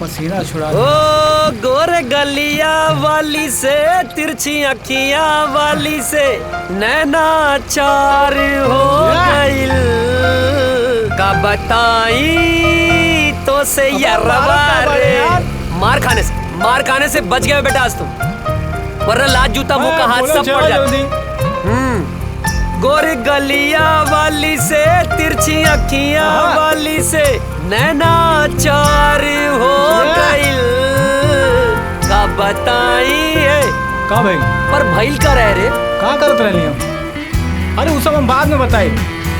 पसीना छुड़ा। ओ गोरे गलिया वाली से, तिरछी अखियां वाली से, नैना चार हो गइल, का बताई तो से यरवा रे। मार खाने से बच गए बेटा आज तुम, वरना लात जूता मुंह का हाथ सब पड़ जाता। गोरी गलिया वाली से, तिरछी अखियां वाली से, नैना चार हो गइल, का बताई है। का भाई? पर भइल का रह रे? का करत रहली हम? अरे उस सब हम बाद में बताई।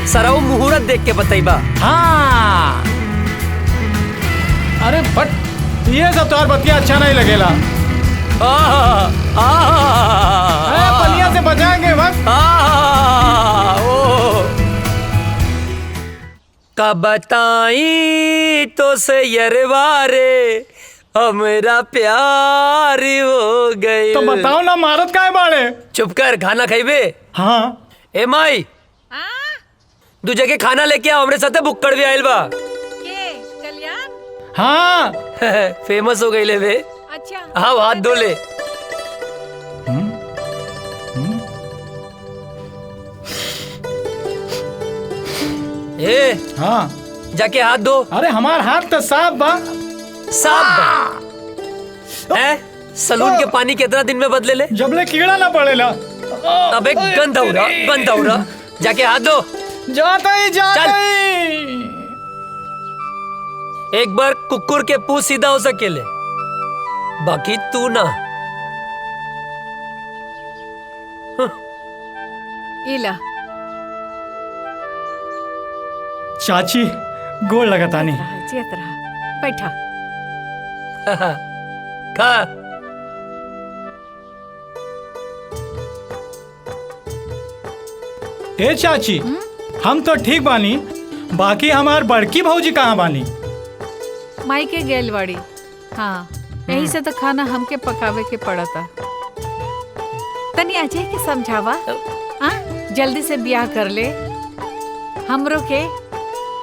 सरऊ मुहूर्त देख के बताइबा। हाँ। अरे बट ये सब तो बतिया अच्छा नहीं लगेला। पनिया से बचाएंगे बस। का बताई तो से यरवारे, हमरा प्यार हो गए। तो बताओ ना, मारत काहे बाड़े? चुप कर, खाना खाइबे? हाँ। ए माई, दू जगह खाना लेके आओ, हमरे साथे बुक्कड़ भी आइल बा। हाँ। फेमस हो गई ले बे। अच्छा। हाँ, हाथ धो ले। ए हाँ जाके हाथ धो। अरे हमार हाथ तो साफ बा। साफ बा? सलून के पानी कितना दिन में बदले ले? जबले कीड़ा ना पड़ेला। अबे गंदा हो रहा। जाके हाथ धो। जाता ही। एक बार कुकुर के पूंछ सीधा हो सकेले, बाकी तू ना। इला चाची गोड़ लगातानी। चेत रहा, बैठा। खा। ए चाची, हम तो ठीक बानी, बाकी हमार बड़की भौजी कहाँ बानी? माई के गेलवाड़ी। हाँ, यही से तो खाना हमके पकावे के पड़ा था। तनी अजय के समझावा, जल्दी से ब्याह कर ले। हमरो के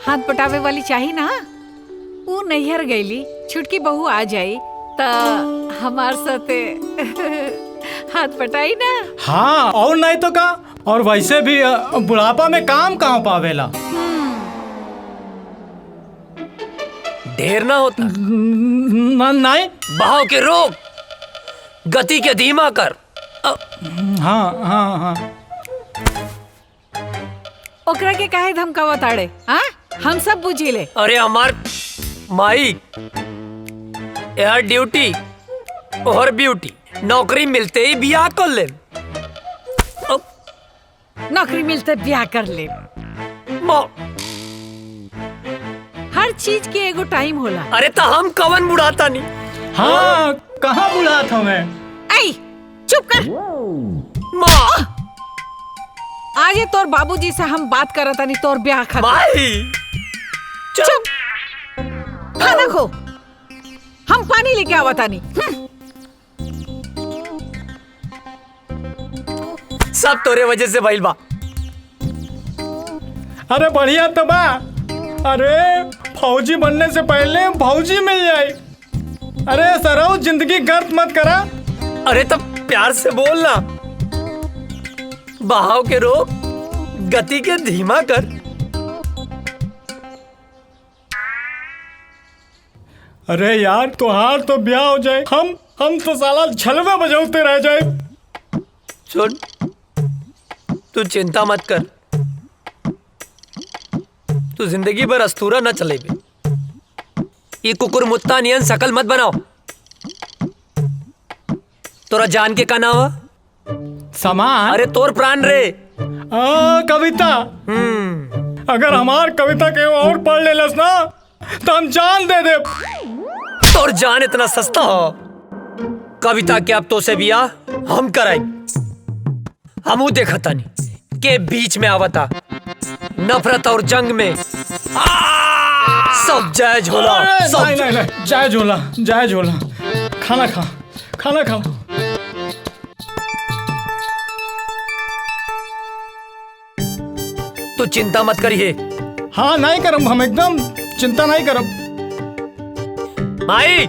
हाथ पटावे वाली चाहिए ना। वो नैहर गईली, छुटकी बहू आ जाई तो हमार साथे हाथ पटाई ना। हाँ, और नहीं तो का। और वैसे भी बुढ़ापा में काम कहाँ पावेला। ढेर ना होता। नहीं, बहाव के रोक, गति के धीमा कर। हाँ। ओकरा के काहे धमकावा ताड़े? हम सब बुझी ले। अरे हमार माई यार, ड्यूटी और ब्यूटी, नौकरी मिलते ही ब्याह कर ले। नौकरी मिलते ब्याह कर ले। हर चीज के एगो टाइम होला। अरे तो हम कवन बुढ़ाता नहीं। हाँ, कहाँ बुढ़ात हमें? ऐ चुप कर। माँ, आज ये तोर बाबूजी से हम बात करत नहीं, तोर ब्याह खातिर। माई चुप। खाना खो, हम पानी लेके आवता नहीं। सब तोरे वजह से भइल बा। अरे बढ़िया तो बा। अरे फौजी बनने से पहले फौजी मिल जाए। अरे सराउ, जिंदगी गर्द मत करा। अरे तब प्यार से बोलना। बहाव के रोक, गति के धीमा कर। अरे यार, तुहार तो ब्याह हो जाए, हम तो साला छलवे बजाते रह जाए। सुन, तू चिंता मत कर। तू जिंदगी भर अस्तूरा न चलेबे। ये कुकुर मुत्ता नियन शकल मत बनाओ। तोरा जान के का नाम है? सामान? अरे तोर प्राण रे। कविता। अगर हमार कविता के और पढ़ लेलस ना तो हम जान दे दे। तोर जान इतना सस्ता हो? कविता के अब तो से बियाह हम कराई। हमू देखा तानी के बीच में आवता। नफरत और जंग में सब जायज होला। नहीं, जायज होला। खाना खा। तू चिंता मत करिए। हाँ, नहीं करम, हम एकदम चिंता नहीं करम। माई,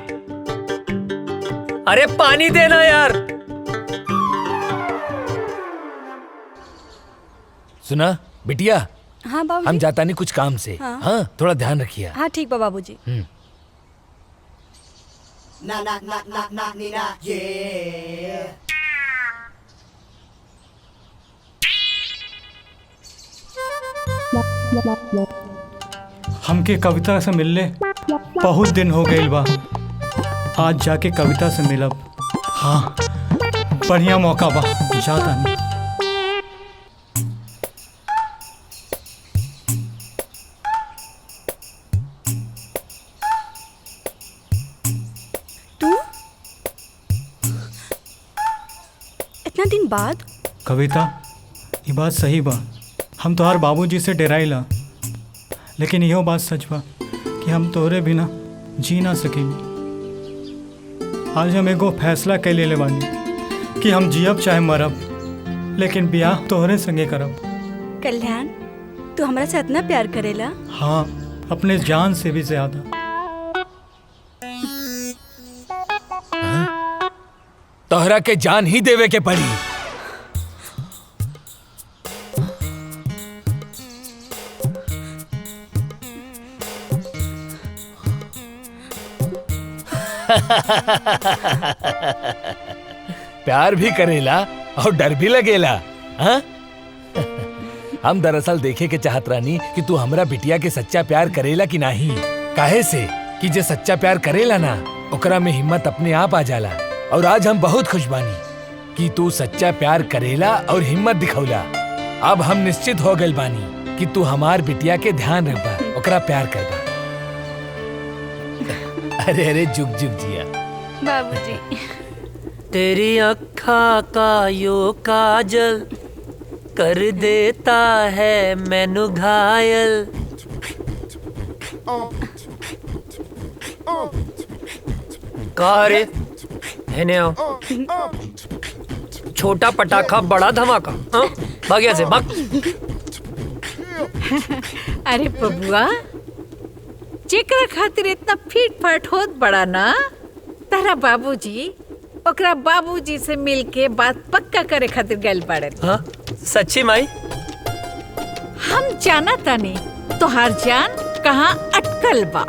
अरे पानी देना यार। सुना बिटिया? हाँ बाबूजी। हम जाता नहीं कुछ काम से। हाँ, थोड़ा ध्यान रखिए। हाँ ठीक बा बाबूजी। हमके कविता से मिलले बहुत दिन हो गए बा। आज जाके कविता से मिलब। हाँ, बढ़िया मौका बा, जाता नहीं। इतना दिन बाद? कविता, ये बात सही बा। हम तोहार बाबूजी से डराइला, लेकिन यहो बात सच बा कि हम तोहरे बिना जी ना सकेंगे। आज हम एगो फैसला कर ले बानी कि हम जियब चाहे मरब, लेकिन ब्याह तोहरे संगे करब। कल्याण, तू हमरा से इतना प्यार करेला? हाँ, अपने जान से भी ज्यादा। तोहरा के जान ही देवे के पड़ी। प्यार भी करेला और डर भी लगेला। हाँ? हम दरअसल देखे के चाहत रानी कि तू हमरा बिटिया के सच्चा प्यार करेला कि नहीं। काहे से कि जे सच्चा प्यार करेला ना ओकरा में हिम्मत अपने आप आ जाला। और आज हम बहुत खुश बानी कि तू सच्चा प्यार करेला और हिम्मत दिखौला। अब हम निश्चित हो गए बानी कि तू हमार बिटिया के ध्यान रखबा, ओकरा प्यार करबा। अरे अरे जुग जुग जिया बाबूजी। तेरी अखा का यो काजल कर देता है मैनू घायल। कहा रे हेने आओ। छोटा पटाखा बड़ा धमाका। हाँ? भाग यहाँ से भाग। अरे बबुआ, जेकरा खातिर इतना फीट फाट होत बड़ा ना, तारा बाबूजी ओकरा बाबूजी से मिलके बात पक्का करे खातिर गइल बाड़े। हाँ? सच्ची माई? हम जाना तानी तोहार जान कहाँ अटकल बा।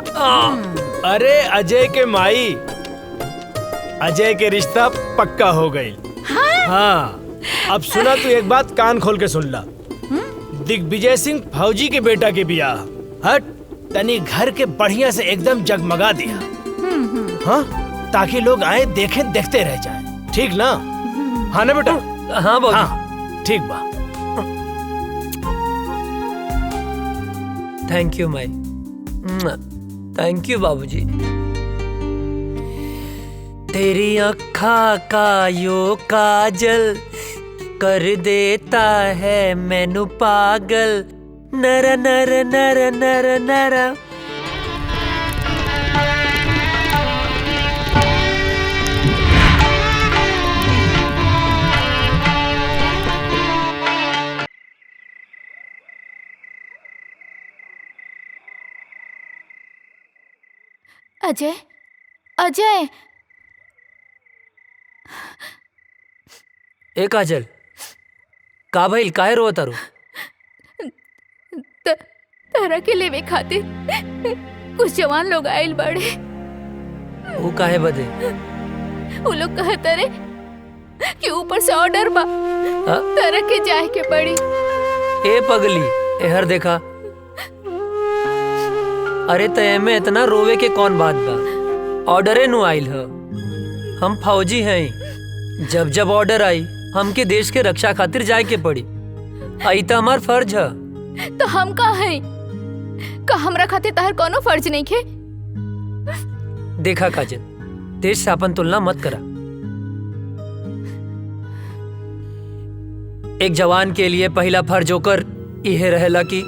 अरे अजय के माई, अजय के रिश्ता पक्का हो गई। हाँ, अब सुना तू एक बात कान खोल के सुन ला। दिग्विजय सिंह फौजी के बेटा के बियाह हट तनी घर के बढ़िया से एकदम जगमगा दिया। हाँ, ताकि लोग आए देखे देखते रह जाए। ठीक ना? हाँ ना बेटा? हाँ बाबू। हाँ, ठीक बा। Thank you Mai. Thank you बाबूजी। तेरी अखा का यो काजल कर देता है मैनू पागल। नर नर नर नर नर। अजय, अजय। ए काजल, का भइल? काहे रोत तारू? तारा के लेवे खातिर कुछ जवान लोग आइल बड़े। वो काहे बदे? वो लोग कहते रे कि ऊपर से ऑर्डर बा, तारा के जाए के पड़ी। ए पगली, एहर देखा। अरे तय में इतना रोवे के कौन बात बा? ऑर्डरे नु आइल ह। हम फौजी हैं। जब जब ऑर्डर आई हमके देश के रक्षा खातिर जाए के पड़ी। आई तो हमार फर्ज है। तो हम का है? का हमरा खातिर तार कोनो फर्ज नहीं खे? देखा काजल, देश से अपन तुलना मत करा। एक जवान के लिए पहला फर्ज होकर यह रहेला कि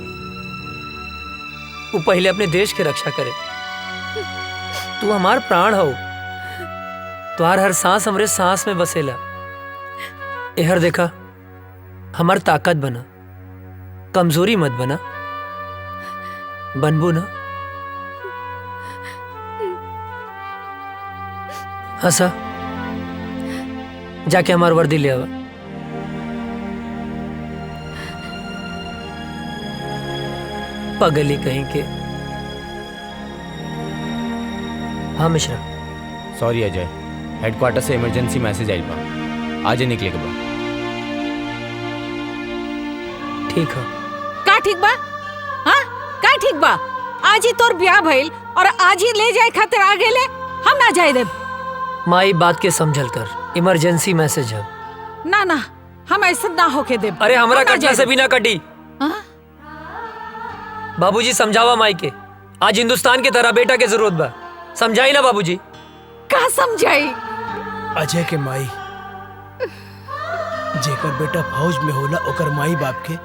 वो पहले अपने देश की रक्षा करे। तू हमार प्राण हो। तुहार हर सांस हमरे सांस में बसेला। एहर देखा, हमार ताकत बना, कमजोरी मत बना। बनबू ना? हंसा। जाके हमार वर्दी ले आवा। पगली कहीं के। हाँ मिश्रा। सॉरी अजय, हेडक्वार्टर से इमरजेंसी मैसेज आइल बा, आज ही निकले के बा। ठीक है। का ठीक बा? हाँ, का ठीक बा? आज ही तोर ब्याह भइल और आज ही ले जाए खातिर आ गेले, हम ना जाए देब। माई बात के समझल कर, इमरजेंसी मैसेज है। ना ना, हम ऐसा ना होके देब। अरे हमरा कटला से भी ना कटी। बाबूजी समझावा माई के, आज हिंदुस्तान के तरह बेटा के जरूरत बा। समझाई ना बाबूजी? का समझाई? अजय के माई, जेकर बेटा फौज में होला ओकर माई बाप के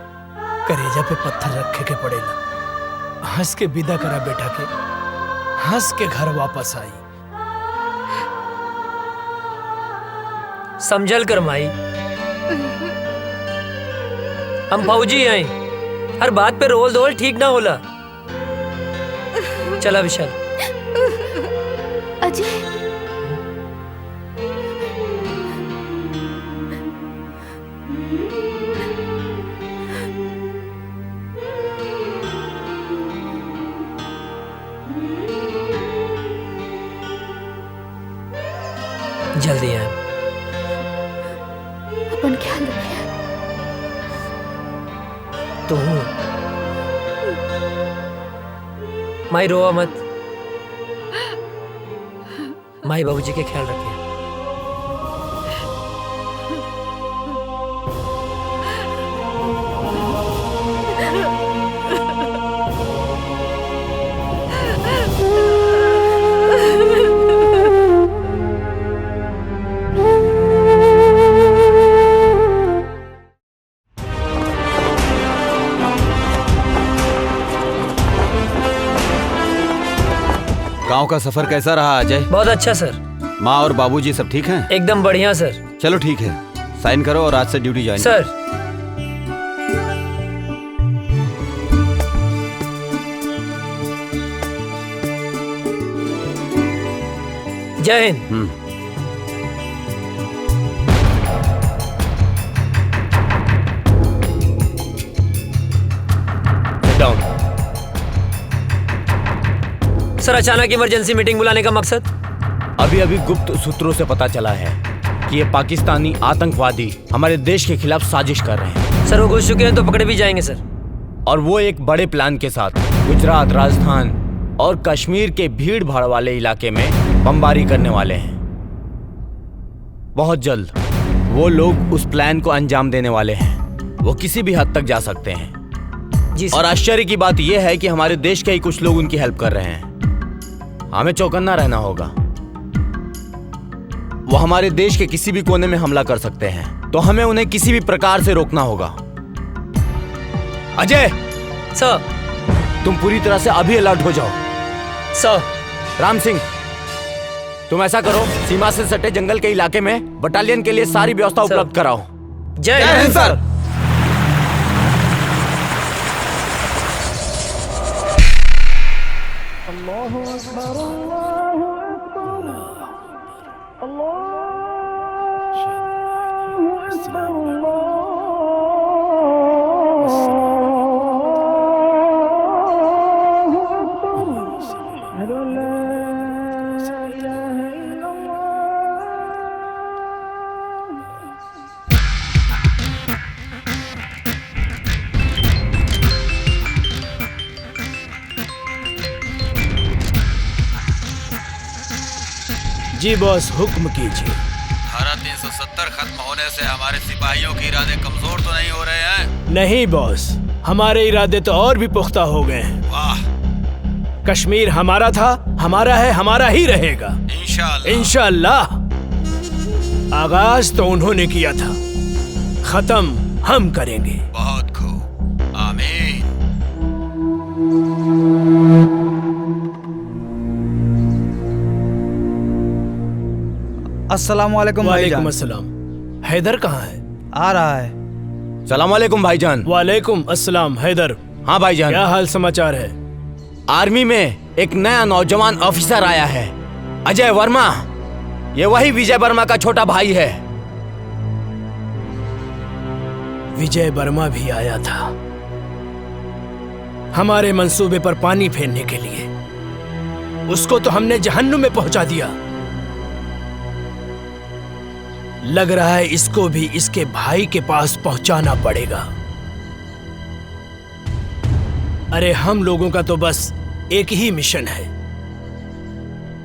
करेजा पे पत्थर रखे के पड़ेला। हंस के विदा करा बेटा के, हंस के घर वापस आई। समझल कर माई, हम फौजी हैं। हर बात पे रोल धोल ठीक ना होला। चला विशाल। अजय, ख्याल रखिए। तू माई रोआ मत, माई बाबूजी के ख्याल रखिए। गांव का सफर कैसा रहा अजय? बहुत अच्छा सर। माँ और बाबूजी सब ठीक हैं? एकदम बढ़िया सर। चलो ठीक है, साइन करो और आज से ड्यूटी ज्वाइन सर। जय हिंद। सर, अचानक इमरजेंसी मीटिंग बुलाने का मकसद? अभी अभी गुप्त सूत्रों से पता चला है कि ये पाकिस्तानी आतंकवादी हमारे देश के खिलाफ साजिश कर रहे हैं। सर, वो घुस चुके हैं तो पकड़े भी जाएंगे सर। और वो एक बड़े प्लान के साथ गुजरात, राजस्थान और कश्मीर के भीड़ भाड़ वाले इलाके में बमबारी करने वाले हैं। बहुत जल्द वो लोग उस प्लान को अंजाम देने वाले हैं। वो किसी भी हद तक जा सकते हैं जी। और आश्चर्य की बात यह है कि हमारे देश के ही कुछ लोग उनकी हेल्प कर रहे हैं। हमें चौकन्ना रहना होगा। वो हमारे देश के किसी भी कोने में हमला कर सकते हैं, तो हमें उन्हें किसी भी प्रकार से रोकना होगा। अजय सर, तुम पूरी तरह से अभी अलर्ट हो जाओ। सर। राम सिंह, तुम ऐसा करो, सीमा से सटे जंगल के इलाके में बटालियन के लिए सारी व्यवस्था उपलब्ध कराओ। जय हिंद सर। जी बॉस, हुक्म कीजिए। धारा 370 खत्म होने से हमारे सिपाहियों के इरादे कमजोर तो नहीं हो रहे हैं? नहीं बॉस, हमारे इरादे तो और भी पुख्ता हो गए हैं। वाह। कश्मीर हमारा था, हमारा है, हमारा ही रहेगा। इंशाअल्लाह। आगाज तो उन्होंने किया था, खत्म हम करेंगे। बहुत खूब, आमीन। अस्सलामुअलैकुम भाईजान। वालेकुम अस्सलाम। हैदर कहाँ है? आ रहा है। सलाम वालेकुम भाईजान। वालेकुम अस्सलाम। हैदर। हाँ भाईजान। क्या हाल समाचार है? आर्मी में एक नया नौजवान ऑफिसर आया है, अजय वर्मा। ये वही विजय वर्मा का छोटा भाई है। विजय वर्मा भी आया था हमारे मंसूबे पर पानी फेरने के लिए। उसको तो हमने जहन्नुम में पहुंचा दिया। लग रहा है इसको भी इसके भाई के पास पहुंचाना पड़ेगा। अरे हम लोगों का तो बस एक ही मिशन है,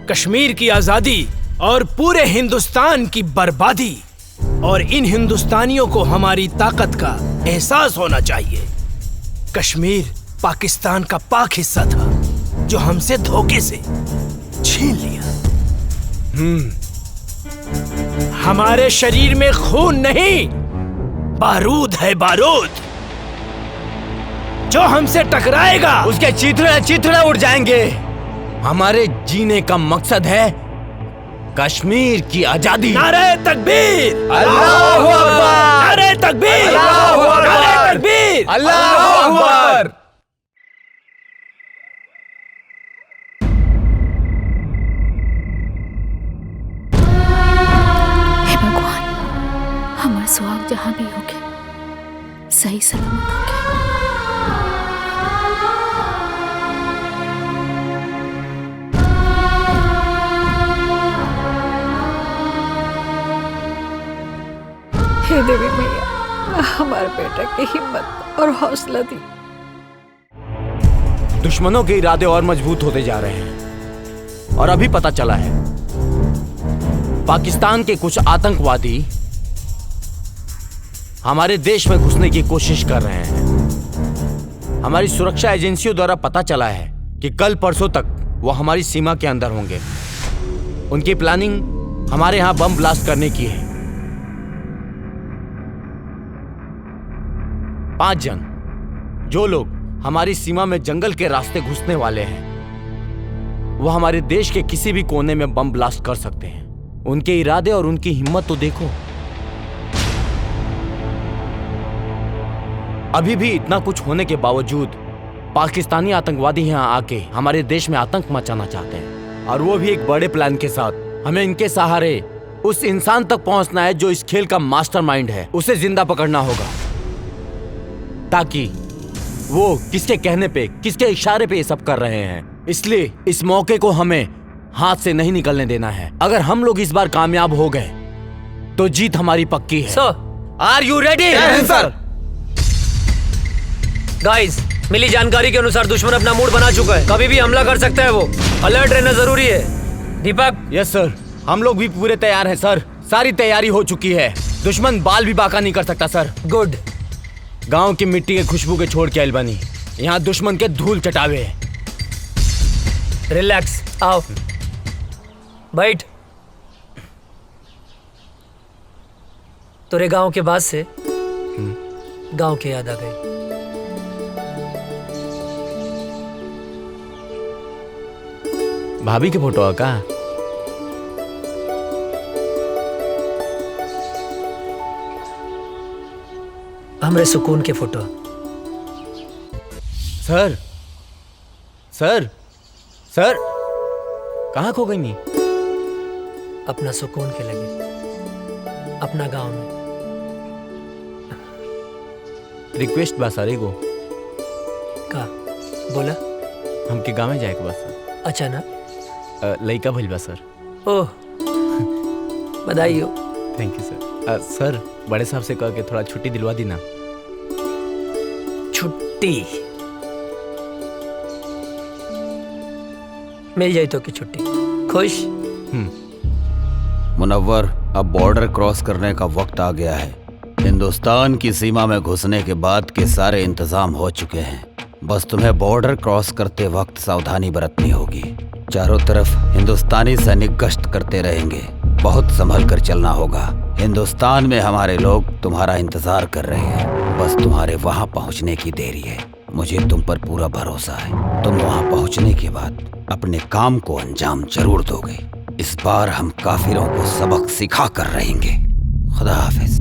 कश्मीर की आजादी और पूरे हिंदुस्तान की बर्बादी। और इन हिंदुस्तानियों को हमारी ताकत का एहसास होना चाहिए। कश्मीर पाकिस्तान का पाक हिस्सा था जो हमसे धोखे से छीन लिया। हमारे शरीर में खून नहीं, बारूद है, बारूद। जो हमसे टकराएगा उसके चीथड़े चीथड़े उड़ जाएंगे। हमारे जीने का मकसद है कश्मीर की आजादी। नारे तकबीर, अल्लाहू अकबर, नारे तकबीर, अल्लाहू अकबर, नारे तकबीर, अल्लाहू अकबर। हे भगवान, हमारा सुहाग जहां भी होके सही सलामत होके। हे देवी मैया, हमारे बेटा की हिम्मत और हौसला दी। दुश्मनों के इरादे और मजबूत होते जा रहे हैं और अभी पता चला है पाकिस्तान के कुछ आतंकवादी हमारे देश में घुसने की कोशिश कर रहे हैं। हमारी सुरक्षा एजेंसियों द्वारा पता चला है कि कल परसों तक वो हमारी सीमा के अंदर होंगे। उनकी प्लानिंग हमारे यहां बम ब्लास्ट करने की है। 5 जन जो लोग हमारी सीमा में जंगल के रास्ते घुसने वाले हैं, वो हमारे देश के किसी भी कोने में बम ब्लास्ट कर सकते हैं। उनके इरादे और उनकी हिम्मत तो देखो। अभी भी इतना कुछ होने के बावजूद पाकिस्तानी आतंकवादी यहां आके हमारे देश में आतंक मचाना चाहते हैं, और वो भी एक बड़े प्लान के साथ। हमें इनके सहारे उस इंसान तक पहुंचना है जो इस खेल का मास्टरमाइंड है। उसे जिंदा पकड़ना होगा ताकि वो किसके कहने पे, किसके इशारे पे ये सब कर रहे हैं। इसलिए इस मौके को हमें हाथ से नहीं निकलने देना है। अगर हम लोग इस बार कामयाब हो गए तो जीत हमारी पक्की है। सर, आर यू रेडी? सर। गाइस, मिली जानकारी के अनुसार दुश्मन अपना मूड बना चुका है, कभी भी हमला कर सकता है। वो अलर्ट रहना जरूरी है। दीपक? यस सर, हम लोग भी पूरे तैयार हैं सर। सारी तैयारी हो चुकी है। दुश्मन बाल भी बाका नहीं कर सकता सर। गुड। गांव की मिट्टी के खुशबू के छोड़ के अलबनी, यहाँ दुश्मन के धूल चटावे। रिलैक्स, आओ बैठ। तेरे गांव के बाद से गांव की याद आ गई। भाभी के फोटो का? हमरे सुकून के फोटो। सर सर सर, कहाँ खो गई नहीं? अपना सुकून के लगे, अपना गांव में। रिक्वेस्ट बा सर एगो। का बोला? हमके गाँव में जाए के बा सर। अच्छा ना? लइका भइल बा सर। ओह, बधाई हो। थैंक यू सर। सर, बड़े साहब से कह के थोड़ा छुट्टी दिलवा दी ना। छुट्टी मिल जाए तो की छुट्टी। खुश? मुनव्वर, अब बॉर्डर क्रॉस करने का वक्त आ गया है। हिंदुस्तान की सीमा में घुसने के बाद के सारे इंतजाम हो चुके हैं। बस तुम्हें बॉर्डर क्रॉस करते वक्त सावधानी बरतनी होगी। चारों तरफ हिंदुस्तानी सैनिक गश्त करते रहेंगे। बहुत संभल कर चलना होगा। हिंदुस्तान में हमारे लोग तुम्हारा इंतजार कर रहे हैं। बस तुम्हारे वहां पहुंचने की देरी है। मुझे तुम पर पूरा भरोसा है। तुम वहां पहुंचने के बाद अपने काम को अंजाम जरूर दोगे। इस बार हम काफिरों को सबक सिखा कर रहेंगे। खुदा हाफिज।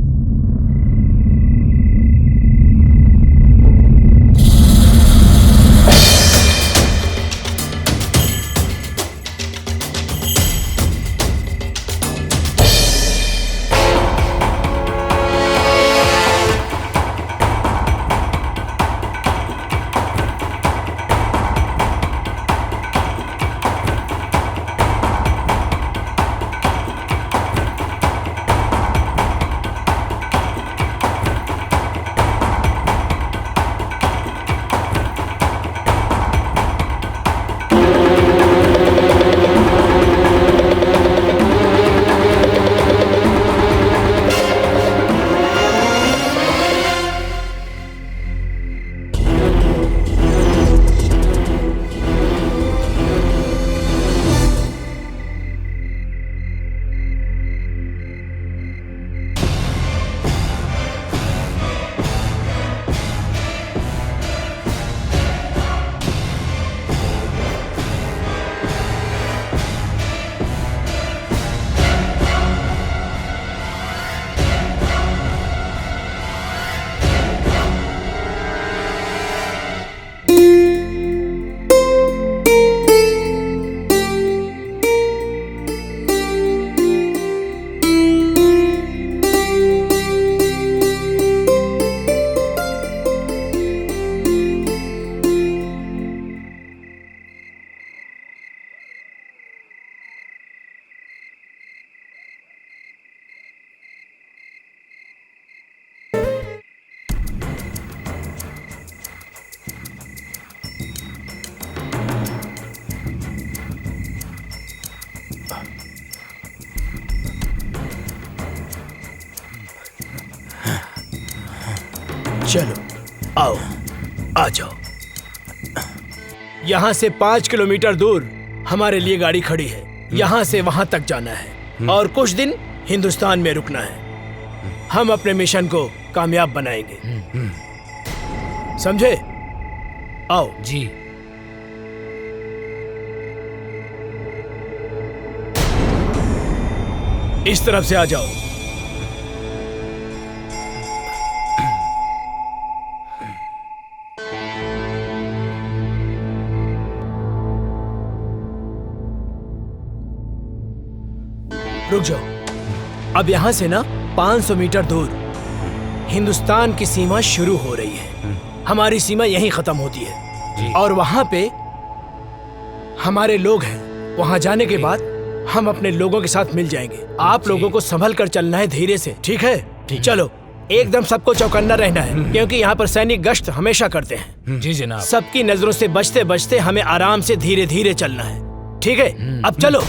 चलो आओ, आ जाओ। यहाँ से 5 किलोमीटर दूर हमारे लिए गाड़ी खड़ी है। यहाँ से वहां तक जाना है और कुछ दिन हिंदुस्तान में रुकना है। हम अपने मिशन को कामयाब बनाएंगे, समझे? आओ जी। इस तरफ से आ जाओ। रुक जाओ। अब यहां से ना 500 मीटर दूर हिंदुस्तान की सीमा शुरू हो रही है। हमारी सीमा यहीं खत्म होती है और वहां पे हमारे लोग हैं। वहां जाने के बाद हम अपने लोगों के साथ मिल जाएंगे। आप लोगों को संभल कर चलना है, धीरे से, ठीक है? चलो, एकदम सबको चौकन्ना रहना है क्योंकि यहाँ पर सैनिक गश्त हमेशा करते हैं। जी जनाब। सबकी नजरों से बचते बचते हमें आराम से धीरे धीरे चलना है, ठीक है? अब चलो।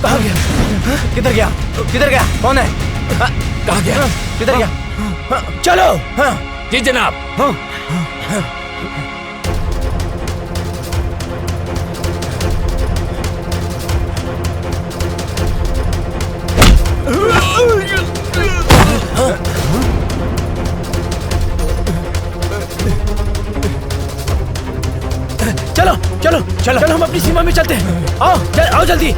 कहाँ गया? किधर गया? किधर गया? कौन है? कहाँ गया? किधर गया? चलो। जी जनाब। चलो चलो चलो चलो, हम अपनी सीमा में चलते हैं। आओ आओ जल्दी।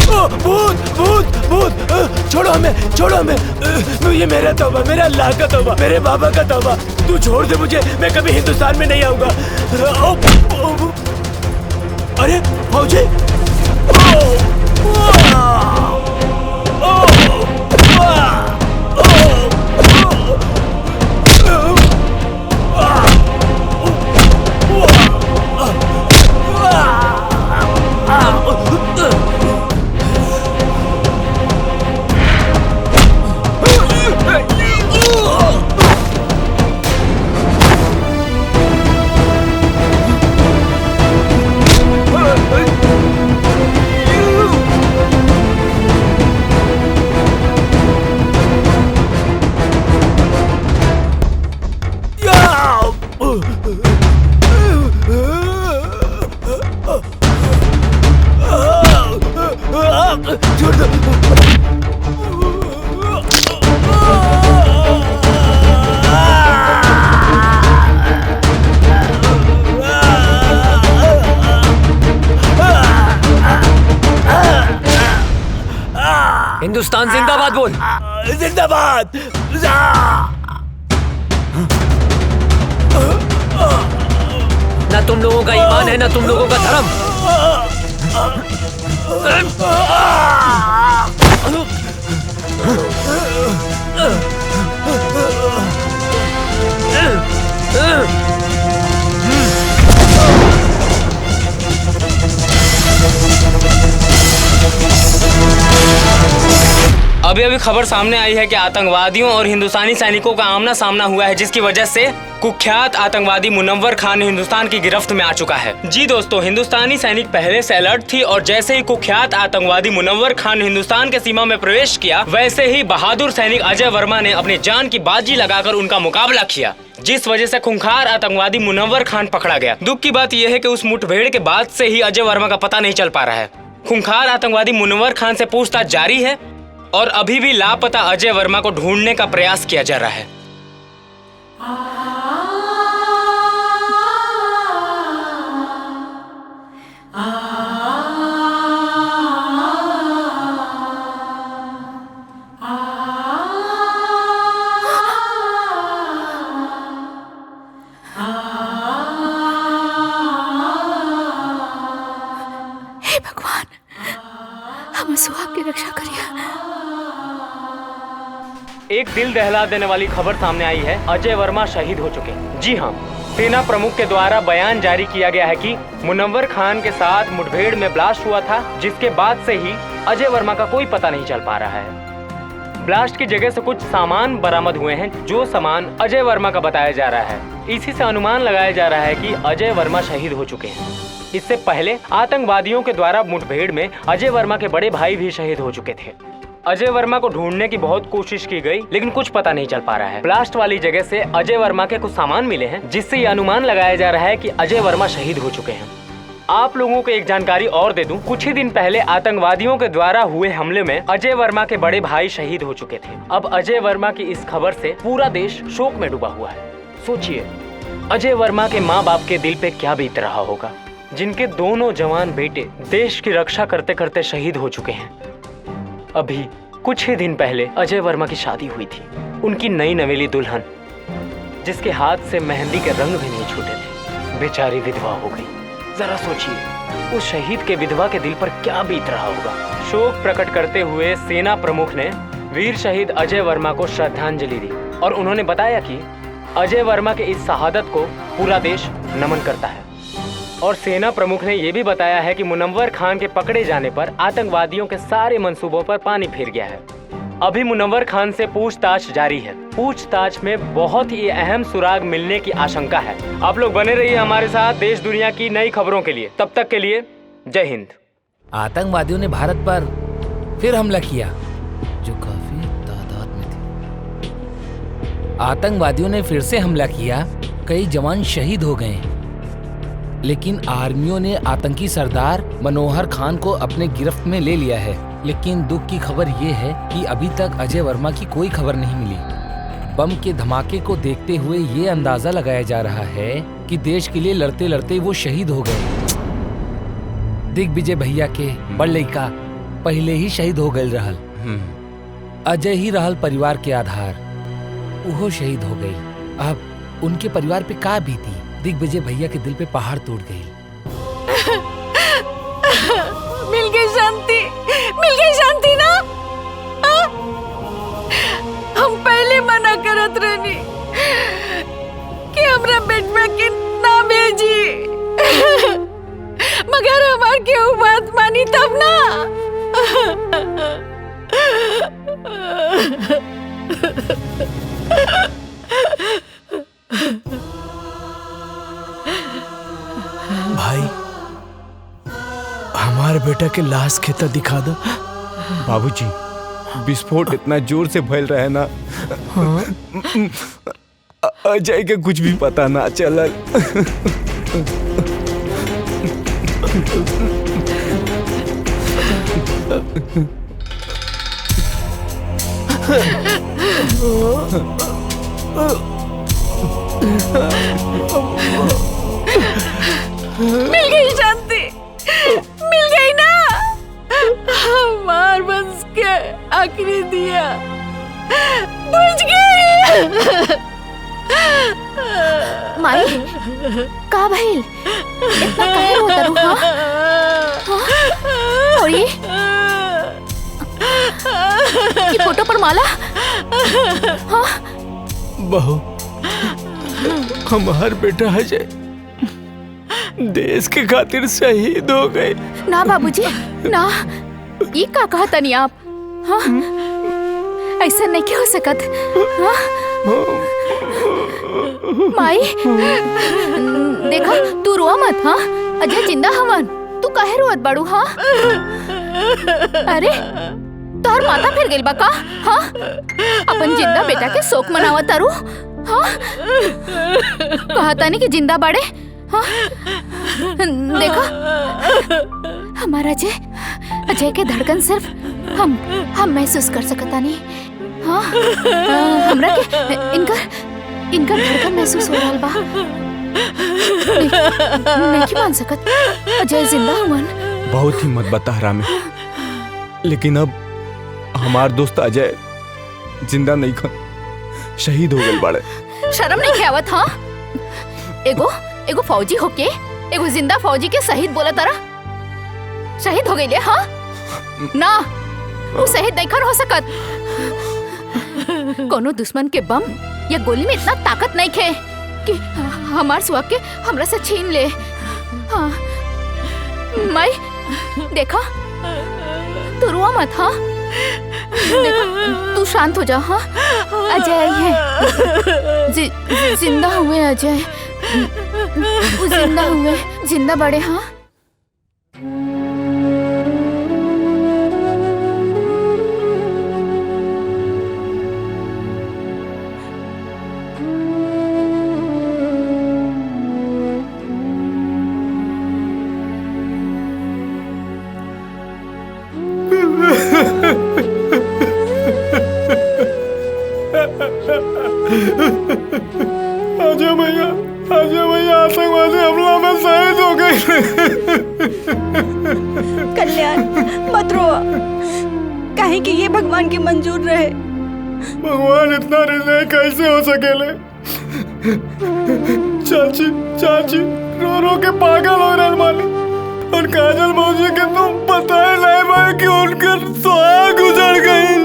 भूत भूत भूत, छोड़ो हमें, छोड़ो हमें। ये मेरा तौबा, मेरा अल्लाह का तौबा, मेरे बाबा का तौबा। तू छोड़ दे मुझे, मैं कभी हिंदुस्तान में नहीं आऊंगा। अरे फौजी, हिंदुस्तान जिंदाबाद बोल। जिंदाबाद। ना तुम लोगों का ईमान है, ना तुम लोगों का धर्म। अभी अभी खबर सामने आई है कि आतंकवादियों और हिंदुस्तानी सैनिकों का आमना सामना हुआ है, जिसकी वजह से कुख्यात आतंकवादी मुनव्वर खान हिंदुस्तान की गिरफ्त में आ चुका है। जी दोस्तों, हिंदुस्तानी सैनिक पहले से अलर्ट थी और जैसे ही कुख्यात आतंकवादी मुनव्वर खान हिंदुस्तान के सीमा में प्रवेश किया, वैसे ही बहादुर सैनिक अजय वर्मा ने अपनी जान की बाजी लगाकर उनका मुकाबला किया, जिस वजह से खूंखार आतंकवादी मुनव्वर खान पकड़ा गया। दुख की बात यह है कि उस मुठभेड़ के बाद से ही अजय वर्मा का पता नहीं चल पा रहा है। खूंखार आतंकवादी मुनव्वर खान से पूछताछ जारी है और अभी भी लापता अजय वर्मा को ढूंढने का प्रयास किया जा रहा है। हे भगवान, हम सुहाग की रक्षा करिए। एक दिल दहला देने वाली खबर सामने आई है, अजय वर्मा शहीद हो चुके हैं। जी हाँ, सेना प्रमुख के द्वारा बयान जारी किया गया है कि मुनव्वर खान के साथ मुठभेड़ में ब्लास्ट हुआ था, जिसके बाद से ही अजय वर्मा का कोई पता नहीं चल पा रहा है। ब्लास्ट की जगह से कुछ सामान बरामद हुए हैं, जो सामान अजय वर्मा का बताया जा रहा है। इसी से अनुमान लगाया जा रहा है कि अजय वर्मा शहीद हो चुके हैं। इससे पहले आतंकवादियों के द्वारा मुठभेड़ में अजय वर्मा के बड़े भाई भी शहीद हो चुके थे। अजय वर्मा को ढूंढने की बहुत कोशिश की गई, लेकिन कुछ पता नहीं चल पा रहा है। ब्लास्ट वाली जगह से अजय वर्मा के कुछ सामान मिले हैं, जिससे ये अनुमान लगाया जा रहा है कि अजय वर्मा शहीद हो चुके हैं। आप लोगों को एक जानकारी और दे दूं, कुछ ही दिन पहले आतंकवादियों के द्वारा हुए हमले में अजय वर्मा के बड़े भाई शहीद हो चुके थे। अब अजय वर्मा की इस खबर से पूरा देश शोक में डूबा हुआ है। सोचिए, अजय वर्मा के माँ बाप के दिल पे क्या बीत रहा होगा, जिनके दोनों जवान बेटे देश की रक्षा करते करते शहीद हो चुके हैं। अभी कुछ ही दिन पहले अजय वर्मा की शादी हुई थी। उनकी नई नवेली दुल्हन, जिसके हाथ से मेहंदी के रंग भी नहीं छूटे थे, बेचारी विधवा हो गई। जरा सोचिए, उस शहीद के विधवा के दिल पर क्या बीत रहा होगा। शोक प्रकट करते हुए सेना प्रमुख ने वीर शहीद अजय वर्मा को श्रद्धांजलि दी और उन्होंने बताया कि अजय वर्मा के इस शहादत को पूरा देश नमन करता है। और सेना प्रमुख ने यह भी बताया है कि मुनव्वर खान के पकड़े जाने पर आतंकवादियों के सारे मंसूबों पर पानी फिर गया है। अभी मुनव्वर खान से पूछताछ जारी है। पूछताछ में बहुत ही अहम सुराग मिलने की आशंका है। आप लोग बने रहिए हमारे साथ देश दुनिया की नई खबरों के लिए। तब तक के लिए जय हिंद। आतंकवादियों ने भारत पर फिर हमला किया, जो काफी तादाद में थे। आतंकवादियों ने फिर से हमला किया, कई जवान शहीद हो गए, लेकिन आर्मियों ने आतंकी सरदार मनोहर खान को अपने गिरफ्त में ले लिया है। लेकिन दुख की खबर ये है कि अभी तक अजय वर्मा की कोई खबर नहीं मिली। बम के धमाके को देखते हुए ये अंदाजा लगाया जा रहा है कि देश के लिए लड़ते लड़ते वो शहीद हो गए। दिग्विजय भैया के बड़ लड़का पहले ही शहीद हो गए रहल। अजय ही रहल परिवार के आधार, वो शहीद हो गई। अब उनके परिवार पे का बीती। दिग्विजय भैया के दिल पे पहाड़ टूट गई। मिल गई शांति, मिल गई शांति ना। हम पहले मना करत रहनी कि हमरा बेटवा के ना भेजी, मगर हमार केहू बात मानी तब ना। भाई, हमारे बेटा के लाश खेता दिखा दो। बाबूजी, विस्फोट इतना जोर से फैल रहा है ना, अजय के कुछ भी पता ना चलल। मिल गई शांति, मिल गई ना। हमार वंश के आखिरी दिया बुझ गई। माई, का भइल? इतना काहे रोता रू? हाँ? और ये फोटो पर माला? हाँ? बहू, हमार बेटा अजय देश के खातिर शहीद हो गए। ना बाबूजी, ना, ये का कहा तनी आप? हाँ? ऐसा नहीं क्यों हो सकत? हाँ? माई, देखा, तू रोआ मत। हाँ, अजय जिंदा हवन, तू काहे रोत बाड़ू? हाँ? अरे, तोहर माथा फिर गइल बा का? हाँ? अपन जिंदा बेटा के शोक मनावत तारू? हाँ? कहा तानी कि जिंदा बाड़े? हाँ? देखा, हमारा अजय के धड़कन सिर्फ हम महसूस कर सकता नहीं। हाँ? हमरा के इनका धड़कन महसूस हो रहा बा। नहीं मान सकत, अजय जिंदा हुआ। बहुत हिम्मत बता हरामी, लेकिन अब हमार दोस्त अजय जिंदा नहीं खन, शहीद हो गए बाड़े। शर्म नहीं आवत? हाँ? एगो फौजी होके एगो जिंदा फौजी के शहीद बोला तारा? शहीद हो गई? हाँ? ना, वो शहीद नहीं हो सकत। कोनो दुश्मन के बम या गोली में इतना ताकत नहीं खे कि हमार सुहाग के हमरा से छीन ले। हाँ? माई, देखा, तू रोआ मत। हाँ? देखो तू शांत हो जा। हाँ अजय आई है, जिंदा हुए अजय, वो जिंदा हुए, जिंदा बड़े। हाँ आजा भैया, आजा भैया, आतंकवादी हमला में शहीद हो गए। कल्याण मत रो, काहे कि ये भगवान की मंजूर रहे। भगवान इतना हृदय कैसे हो सकेले? चाची चाची रो रो के पागल हो रहे मालिक। और काजल मौसी के तुम पता ही नहीं भाई कि उनकर सुहाग गुजर गई।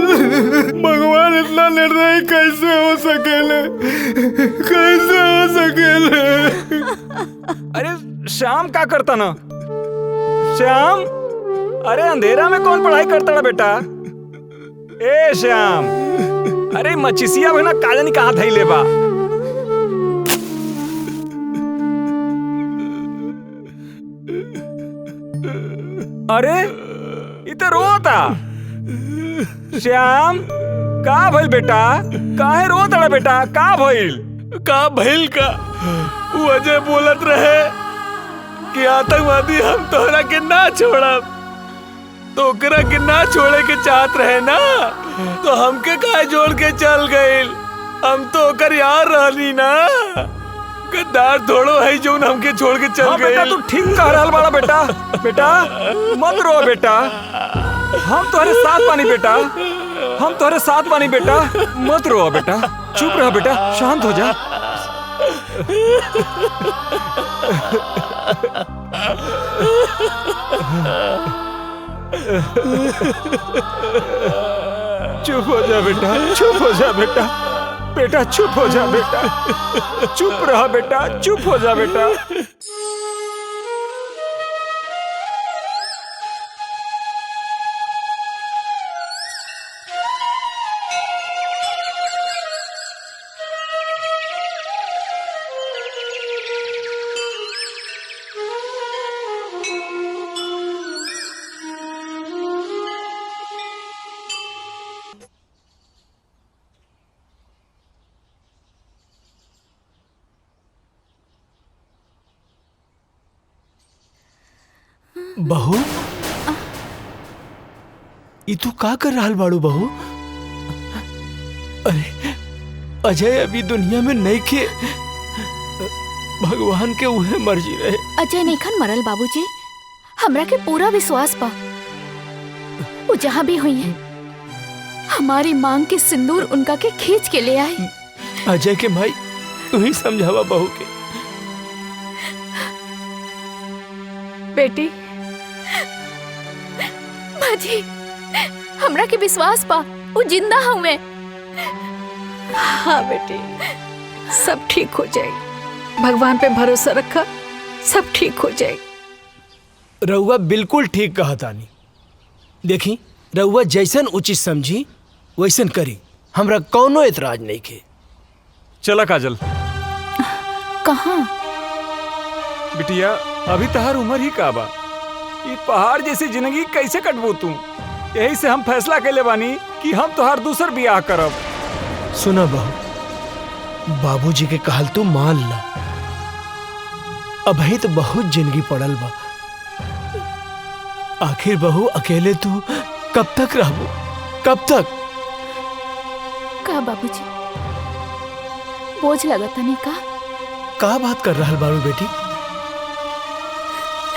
भगवान इतना निर्दयी कैसे हो सकेले? कैसे हो सकेले? अरे श्याम क्या करता ना? श्याम, अरे अंधेरा में कौन पढ़ाई करता ना बेटा? ए श्याम, अरे मचिसिया बना काजनी कहाँ थई लेबा? अरे इधर रोता श्याम, का भइल बेटा? काहे रोता बेटा? का भइल? का भइल का? वो अजय बोलत रहे कि आतंकवादी हम तोहरा के ना छोड़ब, तो ओकरा के ना छोड़े के चाहत रहे ना, तो हमके काहे जोड़ के चल गइल? हम तो ओकर यार रहनी ना, गद्दार थोड़ो है जो हमके छोड़ के चल गए। बेटा तू ठीक कह रहा बड़ा बेटा। बेटा मत रो बेटा, हम तुम्हारे साथ पानी बेटा, हम तुम्हारे साथ पानी बेटा, मत रो बेटा, चुप रह बेटा, शांत हो जा। चुप हो जा बेटा, चुप हो जा बेटा, बेटा चुप हो जा बेटा, चुप रहा बेटा, चुप हो जा बेटा। बहू, ई तू का कर रहा बाड़ू बहू? अरे अजय अभी दुनिया में नहीं खे, भगवान के उहे मर्जी रहे। अजय नैखन मरल बाबूजी, हमरा के पूरा विश्वास बा वो जहाँ भी हुई है हमारी मांग के सिंदूर उनका के खींच के ले आई। अजय के भाई तू ही समझावा बहू के। बेटी माजी, हमरा के विश्वास बा वो जिंदा हुए। हाँ बेटी, सब ठीक हो जाएगी, भगवान पे भरोसा रखा, सब ठीक हो जाएगी। रउआ बिल्कुल ठीक कहा तानी। देखी रउआ जैसन उचित समझी वैसन करी, हमरा कौनो एतराज नहीं के। चला काजल। कहाँ? बिटिया अभी तहार उम्र ही का बा, ये पहाड़ जैसी जिंदगी कैसे कटबू तू? यही से हम फैसला कैले बानी कि हम तोहार दूसर बियाह करब। सुना बहू, बाबूजी के कहल तू मान ला, अभी तो बहुत जिंदगी पड़ल बा। आखिर बहू अकेले तू कब तक रहबू? कब तक? का बाबूजी बोझ लगता नहीं का बात कर रहा बारू बेटी?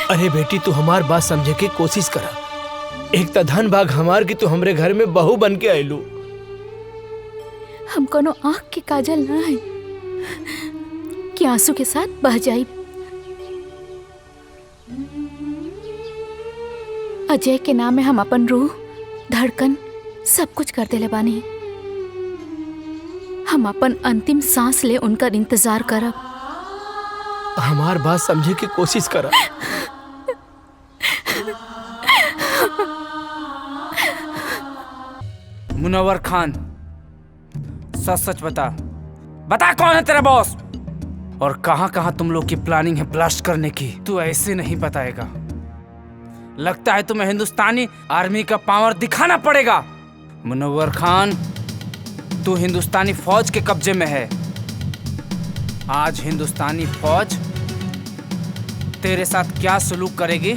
अरे बेटी तू हमार बात समझे के कोशिश करा। एक तो धन भाग हमार की तू हमरे घर में बहू बन के आयलू। हम कोनो आँख के काजल ना है कि आंसू के साथ बह जाई। अजय के नाम में हम अपन रूह, धड़कन सब कुछ कर देले बानी। हम अपन अंतिम सांस ले उनका इंतजार करब। हमार बात समझे की कोशिश करा। मुनव्वर खान, सच सच बता, बता कौन है तेरा बॉस और कहां कहां तुम लोग की प्लानिंग है ब्लास्ट करने की। तू ऐसे नहीं बताएगा। लगता है तुम्हें हिंदुस्तानी आर्मी का पावर दिखाना पड़ेगा। मुनव्वर खान, तू हिंदुस्तानी फौज के कब्जे में है। आज हिंदुस्तानी फौज तेरे साथ क्या सलूक करेगी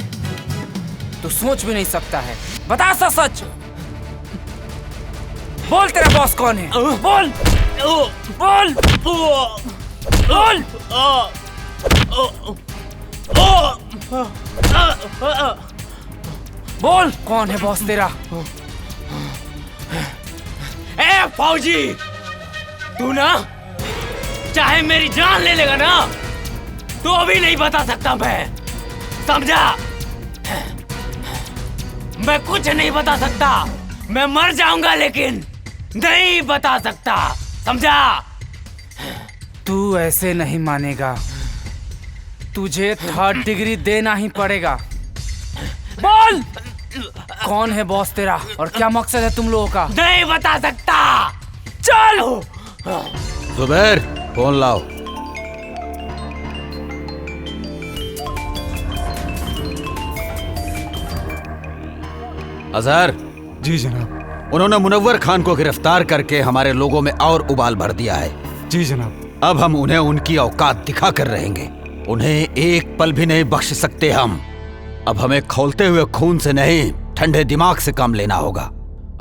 तू सोच भी नहीं सकता है। बता सच सच, बोल तेरा बॉस कौन है? बोल बोल बोल। बोल कौन है बॉस तेरा? ए फौजी, तू ना चाहे मेरी जान ले लेगा ना तो अभी नहीं बता सकता मैं, समझा? मैं कुछ नहीं बता सकता, मैं मर जाऊंगा लेकिन नहीं बता सकता, समझा? तू ऐसे नहीं मानेगा, तुझे 3rd डिग्री देना ही पड़ेगा। बोल कौन है बॉस तेरा और क्या मकसद है तुम लोगों का? नहीं बता सकता। चल जुबैर, फोन लाओ। अजहर। जी जनाब। उन्होंने मुनव्वर खान को गिरफ्तार करके हमारे लोगों में और उबाल भर दिया है। जी जनाब। अब हम उन्हें उनकी औकात दिखा कर रहेंगे। उन्हें एक पल भी नहीं बख्श सकते हम। अब हमें खौलते हुए खून से नहीं, ठंडे दिमाग से काम लेना होगा।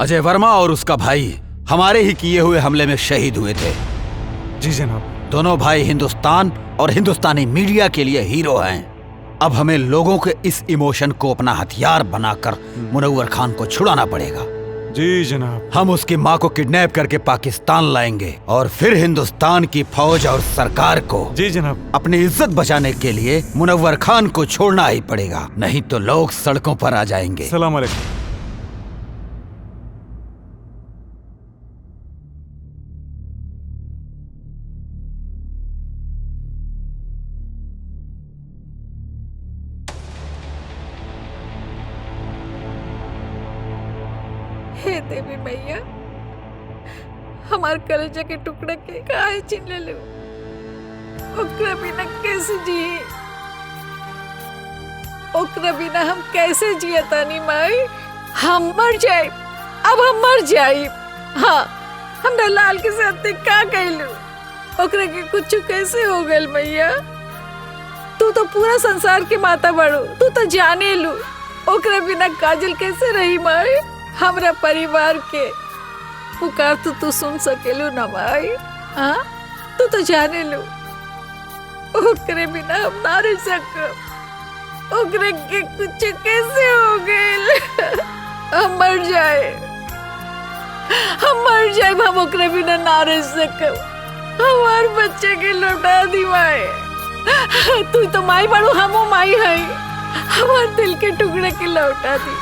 अजय वर्मा और उसका भाई हमारे ही किए हुए हमले में शहीद हुए थे। जी जनाब। दोनों भाई हिंदुस्तान और हिंदुस्तानी मीडिया के लिए हीरो हैं। अब हमें लोगों के इस इमोशन को अपना हथियार बनाकर मुनव्वर खान को छुड़ाना पड़ेगा। जी जनाब। हम उसकी माँ को किडनैप करके पाकिस्तान लाएंगे और फिर हिंदुस्तान की फौज और सरकार को जी जनाब अपनी इज्जत बचाने के लिए मुनव्वर खान को छोड़ना ही पड़ेगा, नहीं तो लोग सड़कों पर आ जाएंगे। सलाम अलैकुम। हे देवी मैया, हमार कलेजा के टुकड़ा के काहे छीन ले लो। ओकरा बिना कैसे जी, ओकरा बिना हम कैसे जिया तानी माई? हम मर जाए, अब हम मर जाए। हाँ, हमरा लाल के साथ का कहलू, ओकरा के कुछ कैसे हो गल मैया? तू तो पूरा संसार के माता बड़ो, तू तो जाने लू। ओकरा बिना काजल कैसे रही माई? हमरा परिवार के पुकार तो तू सुन सकेलू ना माई? हाँ, तू तो जाने लो, ओकरे बिना हम ना रह सकब। ओकरे के कुछ कैसे हो गए? हम मर जाए, हम मर जाए, हम ओकरे बिना ना रह सकब। हमार बच्चे के लौटा दी माई। तू तो माई बड़ो, हमो माई है। हमार दिल के टुकड़े के लौटा दी।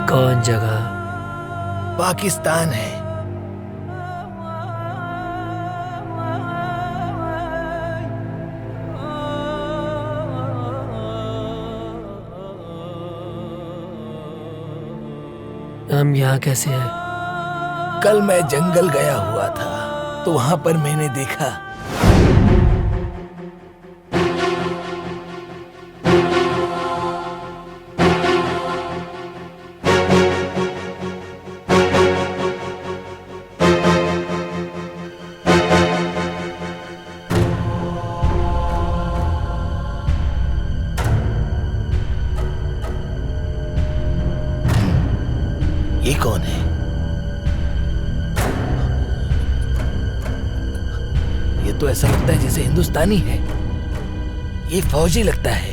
कौन जगह? पाकिस्तान है। हम यहाँ कैसे हैं? कल मैं जंगल गया हुआ था तो वहां पर मैंने देखा ये कौन है? ये तो ऐसा लगता है जैसे हिंदुस्तानी है। ये फौजी लगता है।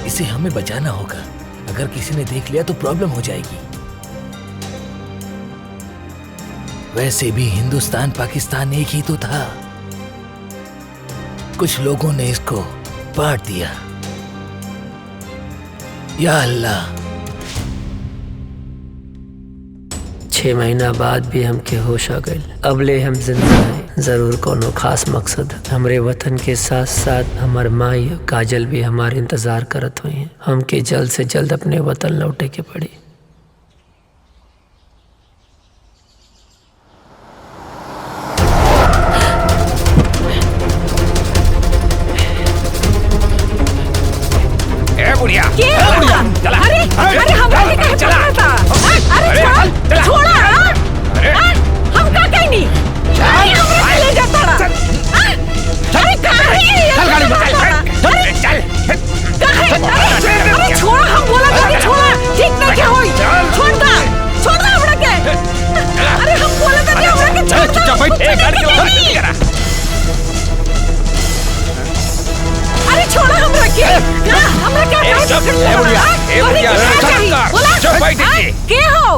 इसे हमें बचाना होगा। अगर किसी ने देख लिया तो प्रॉब्लम हो जाएगी। वैसे भी हिंदुस्तान पाकिस्तान एक ही तो था। कुछ लोगों ने इसको बांट दिया। या अल्लाह। 6 महीना बाद भी हमके होश आ गए। अबले हम जिंदा हैं। जरूर कोनो खास मकसद। हमरे वतन के साथ साथ हमार माई काजल भी हमारे इंतजार करत हुई हैं। हमके जल्द से जल्द अपने वतन लौटे के पड़ी। अरे हमरा के कहे पकड़ा था? अरे छोड़ा। हम का कहनी? हमरा ले जाता रहा। अरे अरे छोड़ा। हम बोला था छोड़ा। ठीक ना क्या होई? छोड़ दा हमरा के। अरे हम बोला था हमरा के छोड़ दा। अरे छोड़ा हमरा के। हमरा के हो?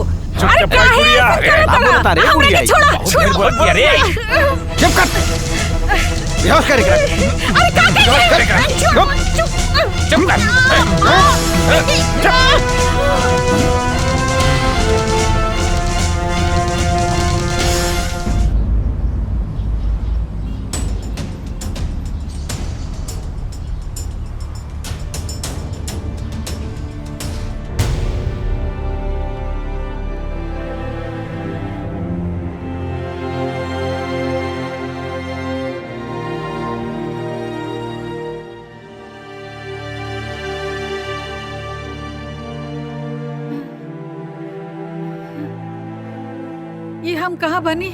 अरे बता रहे बुढ़िया। छोड़ चुप कर। बेहोश कर। अरे चुप कर। ये हम कहाँ बनी?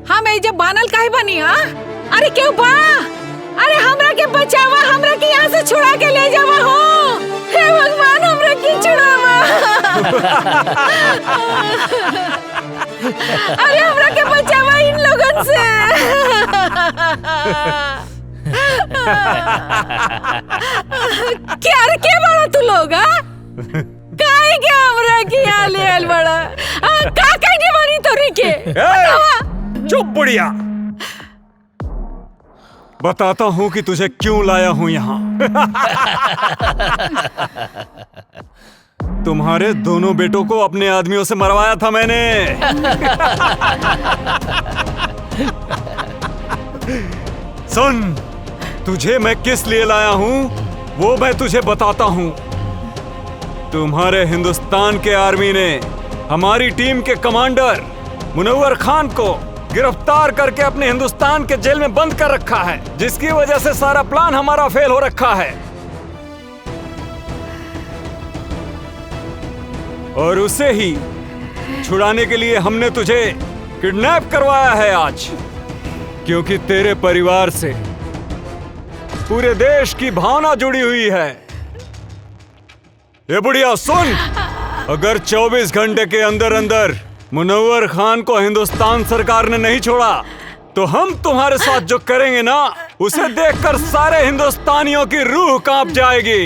हम ये जब बानल काहे बनी? अरे क्यों बा? अरे हमरा के बचावा। हमरा के यहाँ से छुड़ा के ले जावा हो। हे भगवान हमरा के छुड़ावा। अरे हमरा के बचावा इन लोगन से। क्या बड़ा तू लोग? काहे के हमरा के यहाँ ले आल बड़ा? का कहने वाली तोरी के? चुप बुढ़िया। बताता हूँ कि तुझे क्यों लाया हूँ यहाँ। तुम्हारे दोनों बेटों को अपने आदमियों से मरवाया था मैंने। सुन, तुझे मैं किस लिए लाया हूँ वो मैं तुझे बताता हूँ। तुम्हारे हिंदुस्तान के आर्मी ने हमारी टीम के कमांडर मुनव्वर खान को गिरफ्तार करके अपने हिंदुस्तान के जेल में बंद कर रखा है, जिसकी वजह से सारा प्लान हमारा फेल हो रखा है। और उसे ही छुड़ाने के लिए हमने तुझे किडनैप करवाया है आज, क्योंकि तेरे परिवार से पूरे देश की भावना जुड़ी हुई है। ये बुढ़िया सुन, अगर 24 घंटे के अंदर अंदर मुनव्वर खान को हिंदुस्तान सरकार ने नहीं छोड़ा तो हम तुम्हारे साथ जो करेंगे ना, उसे देखकर सारे हिंदुस्तानियों की रूह कांप जाएगी।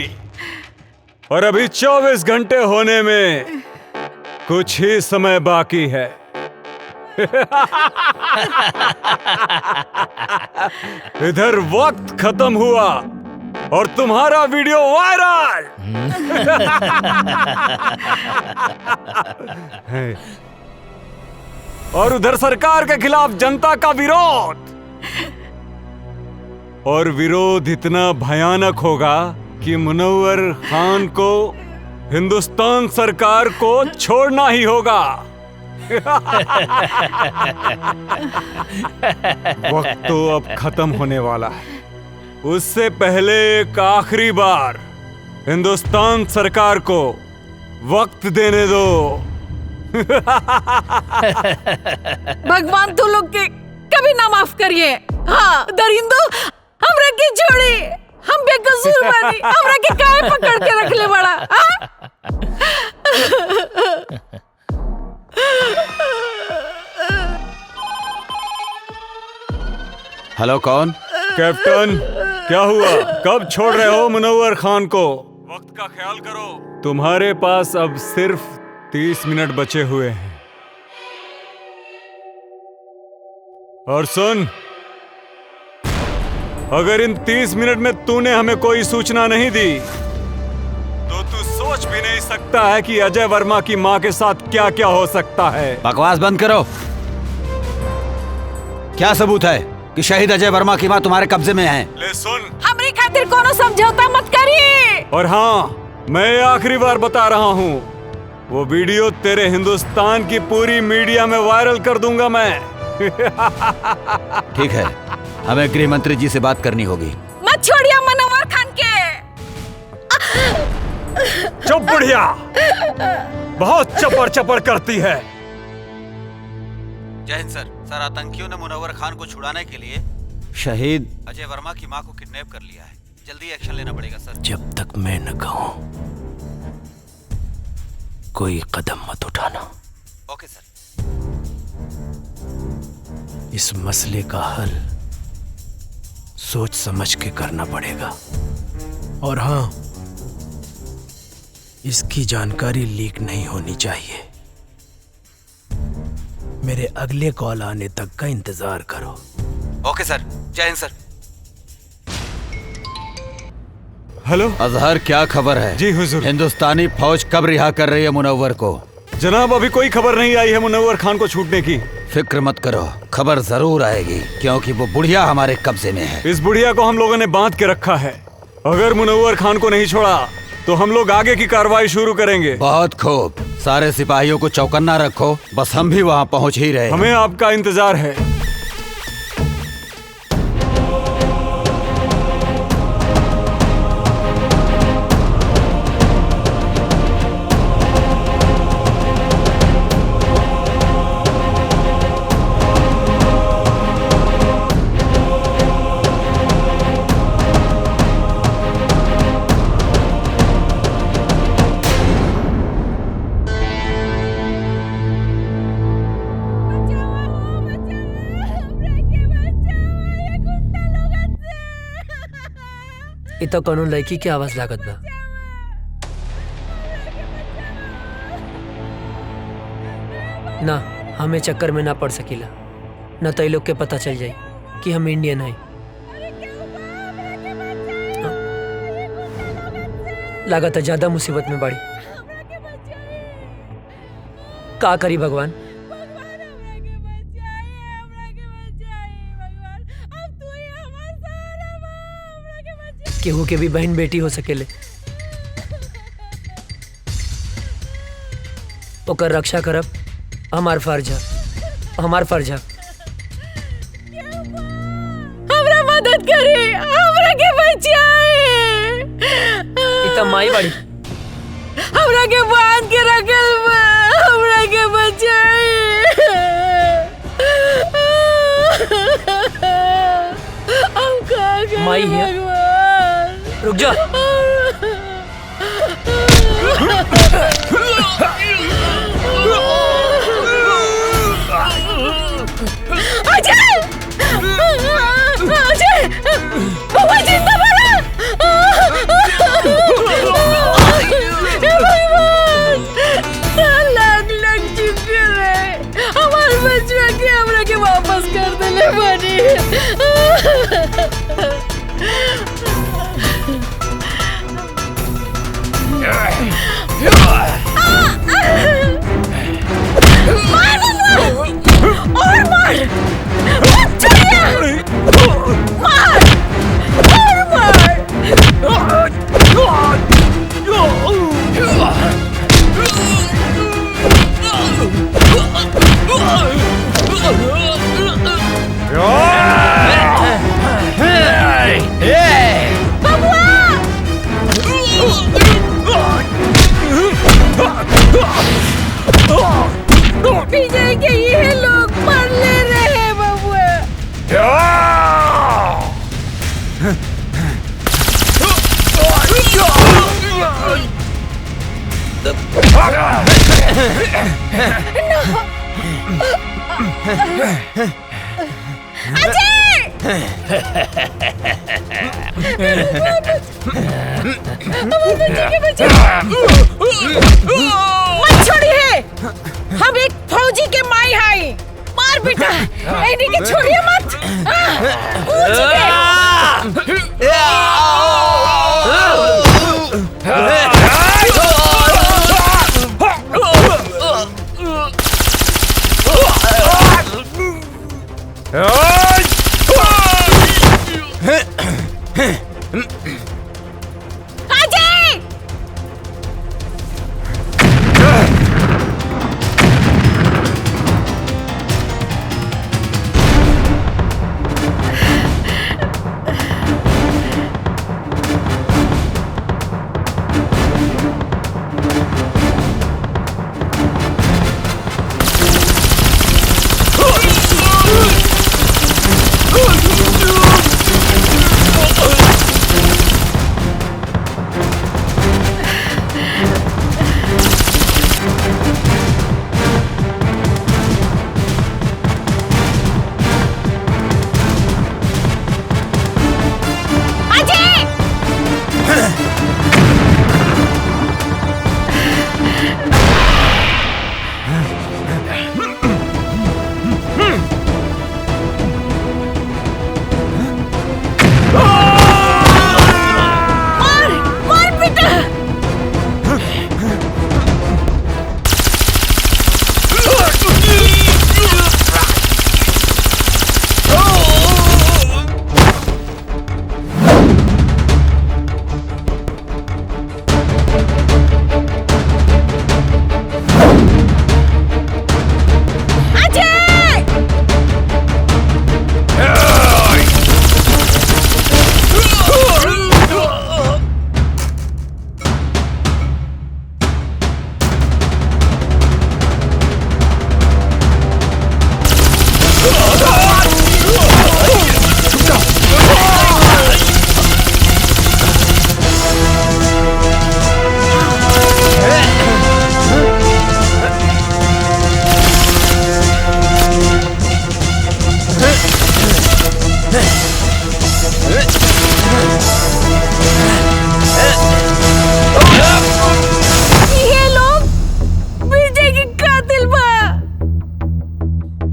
और अभी 24 घंटे होने में कुछ ही समय बाकी है। इधर वक्त खत्म हुआ और तुम्हारा वीडियो वायरल। और उधर सरकार के खिलाफ जनता का विरोध। और विरोध इतना भयानक होगा कि मुनव्वर खान को हिंदुस्तान सरकार को छोड़ना ही होगा। वक्त तो अब खत्म होने वाला है। उससे पहले एक आखिरी बार हिंदुस्तान सरकार को वक्त देने दो। भगवान तू लोग के कभी ना माफ करिए। हाँ दरिंदो, हमरा के छोड़ी, हम बेकसूर बानी, हमरा के काहे पकड़ के रख ले बड़ा। हेलो, कौन? कैप्टन, क्या हुआ? कब छोड़ रहे हो मुनव्वर खान को? वक्त का ख्याल करो। तुम्हारे पास अब सिर्फ 30 मिनट बचे हुए हैं। और सुन, अगर इन 30 मिनट में तूने हमें कोई सूचना नहीं दी तो तू सोच भी नहीं सकता है कि अजय वर्मा की मां के साथ क्या क्या हो सकता है। बकवास बंद करो। क्या सबूत है कि शहीद अजय वर्मा की मां तुम्हारे कब्जे में है? ले सुन, हमरी खातिर कोनो समझौता मत करिए। और हाँ, मैं आखिरी बार बता रहा हूँ, वो वीडियो तेरे हिंदुस्तान की पूरी मीडिया में वायरल कर दूंगा मैं। ठीक है, हमें गृह मंत्री जी से बात करनी होगी। मत छोड़िए मुनव्वर खान के। चुप बुढ़िया, बहुत चपड़ चपड़ करती है। जय हिंद सर। सर, आतंकियों ने मुनव्वर खान को छुड़ाने के लिए शहीद अजय वर्मा की मां को किडनैप कर लिया है। जल्दी एक्शन लेना पड़ेगा सर। जब तक मैं न कहूं कोई कदम मत उठाना। ओके सर। इस मसले का हल सोच समझ के करना पड़ेगा। और हाँ, इसकी जानकारी लीक नहीं होनी चाहिए। मेरे अगले कॉल आने तक का इंतजार करो। ओके सर। जय हिंद सर। हेलो अजहर, क्या खबर है? जी हुजूर। हिंदुस्तानी फौज कब रिहा कर रही है मुनव्वर को? जनाब, अभी कोई खबर नहीं आई है मुनव्वर खान को छूटने की। फिक्र मत करो, खबर जरूर आएगी, क्योंकि वो बुढ़िया हमारे कब्जे में है। इस बुढ़िया को हम लोगों ने बांध के रखा है। अगर मुनव्वर खान को नहीं छोड़ा तो हम लोग आगे की कार्रवाई शुरू करेंगे। बहुत खूब, सारे सिपाहियों को चौकन्ना रखो, बस हम भी वहाँ पहुँच ही रहे। हमें आपका इंतजार है। इ तो कोनो लड़की की आवाज लागत बा। ना, हमें चक्कर में ना पड़ सकीला, न तो लोग के पता चल जाए कि हम इंडियन हैं। लागत है ज्यादा मुसीबत में बाड़ी। का करी भगवान? केहू के भी बहन बेटी हो सकेले, ओकर रक्षा करब हमार फर्ज है, हमार फर्ज है। हमरा मदद करी, हमरा के बचाए। इतना माई बाड़ी, हमरा के बांध के रखल बा, हमरा के बचाए। हम का करी माई है। रुक जा। अजय! अजय! बाबा जिंदा बड़ा! हे भगवान! लगले! विजय के ये लोग मर ले रहे बबुआ। मत छोड़िए, हम एक फौजी के माई हाई। मार बेटा, इन्हीं के छोड़िए मत। कूद के।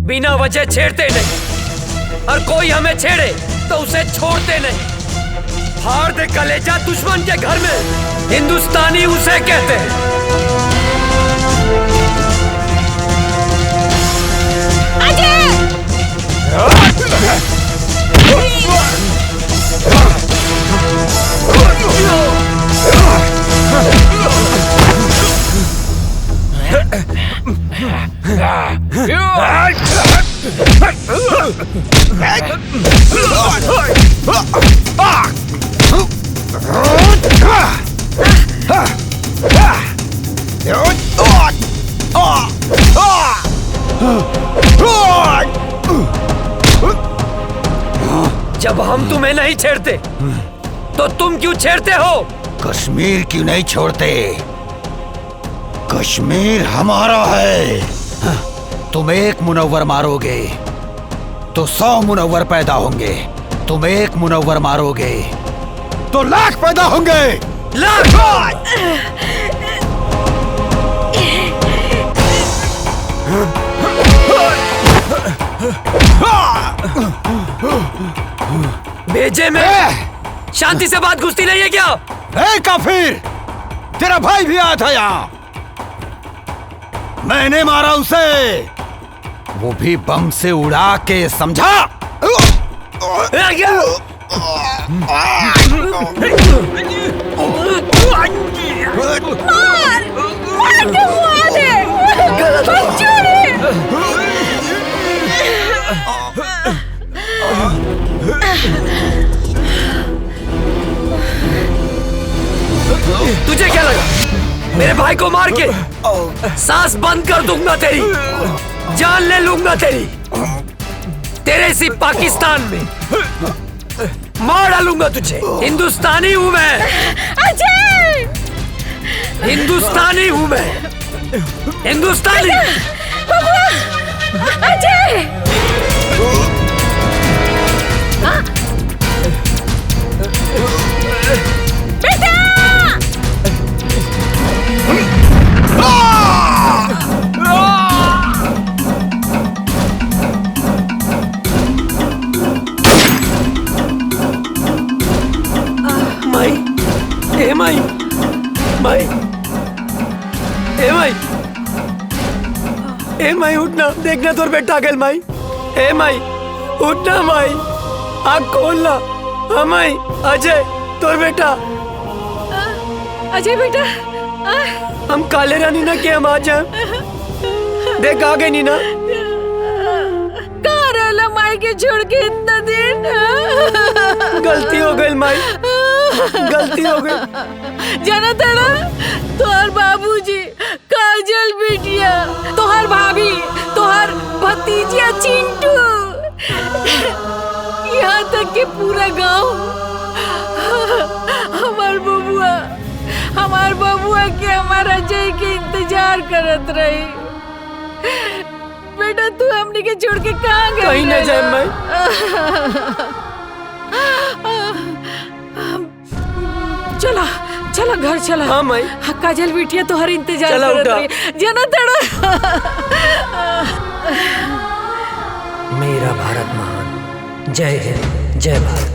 बिना वजह छेड़ते नहीं, और कोई हमें छेड़े तो उसे छोड़ते नहीं। फाड़ दे कलेजा दुश्मन के घर में, हिंदुस्तानी उसे कहते हैं। जब हम तुम्हें नहीं छेड़ते तो तुम क्यों छेड़ते हो? कश्मीर क्यों नहीं छोड़ते? कश्मीर हमारा है। तुम एक मुनव्वर मारोगे तो 100 मुनव्वर पैदा होंगे। तुम एक मुनव्वर मारोगे तो लाख पैदा होंगे। लाख! भेजे में शांति से बात घुसती नहीं है क्या? ए काफिर, तेरा भाई भी आया था यहाँ। मैंने मारा उसे, वो भी बम से उड़ा के, समझा? तुझे क्या लगा मेरे भाई को मार के सांस बंद कर दूंगा तेरी, जान ले लूंगा तेरी, तेरे इसी पाकिस्तान में मार डालूंगा तुझे। हिंदुस्तानी हूं मैं अजय, हिंदुस्तानी हूं मैं, हिंदुस्तानी। अजय बेटा, माई, ए माई, माई, ए माई, ए माई उठना, देखना तोर बेटा गेल माई। ए माई उठना माई, आँख खोलना। हाँ माई, अजय तोर बेटा। अजय बेटा, हम काले रानी ना के हम आ जाए, देख आ गए नीना। कहाँ रहला माई के छोड़ के इतना दिन? गलती हो गई माई, गलती हो गई। जाना तेरा तोहर बाबूजी, काजल बिटिया, तोहर भाभी, तोहर भतीजिया चिंटू, यहाँ तक के पूरा गांव हमार बबुआ के हमारा अजय के इंतजार करत रही। बेटा तू हमने के छोड़ के कहाँ गई? कहीं न जाए माई। चला चला घर चला। हाँ माई। काजल बिटिया तो हर इंतजार चला करत उठा। रही। जना तेरा मेरा भारत महान। जय हिंद, जय भारत।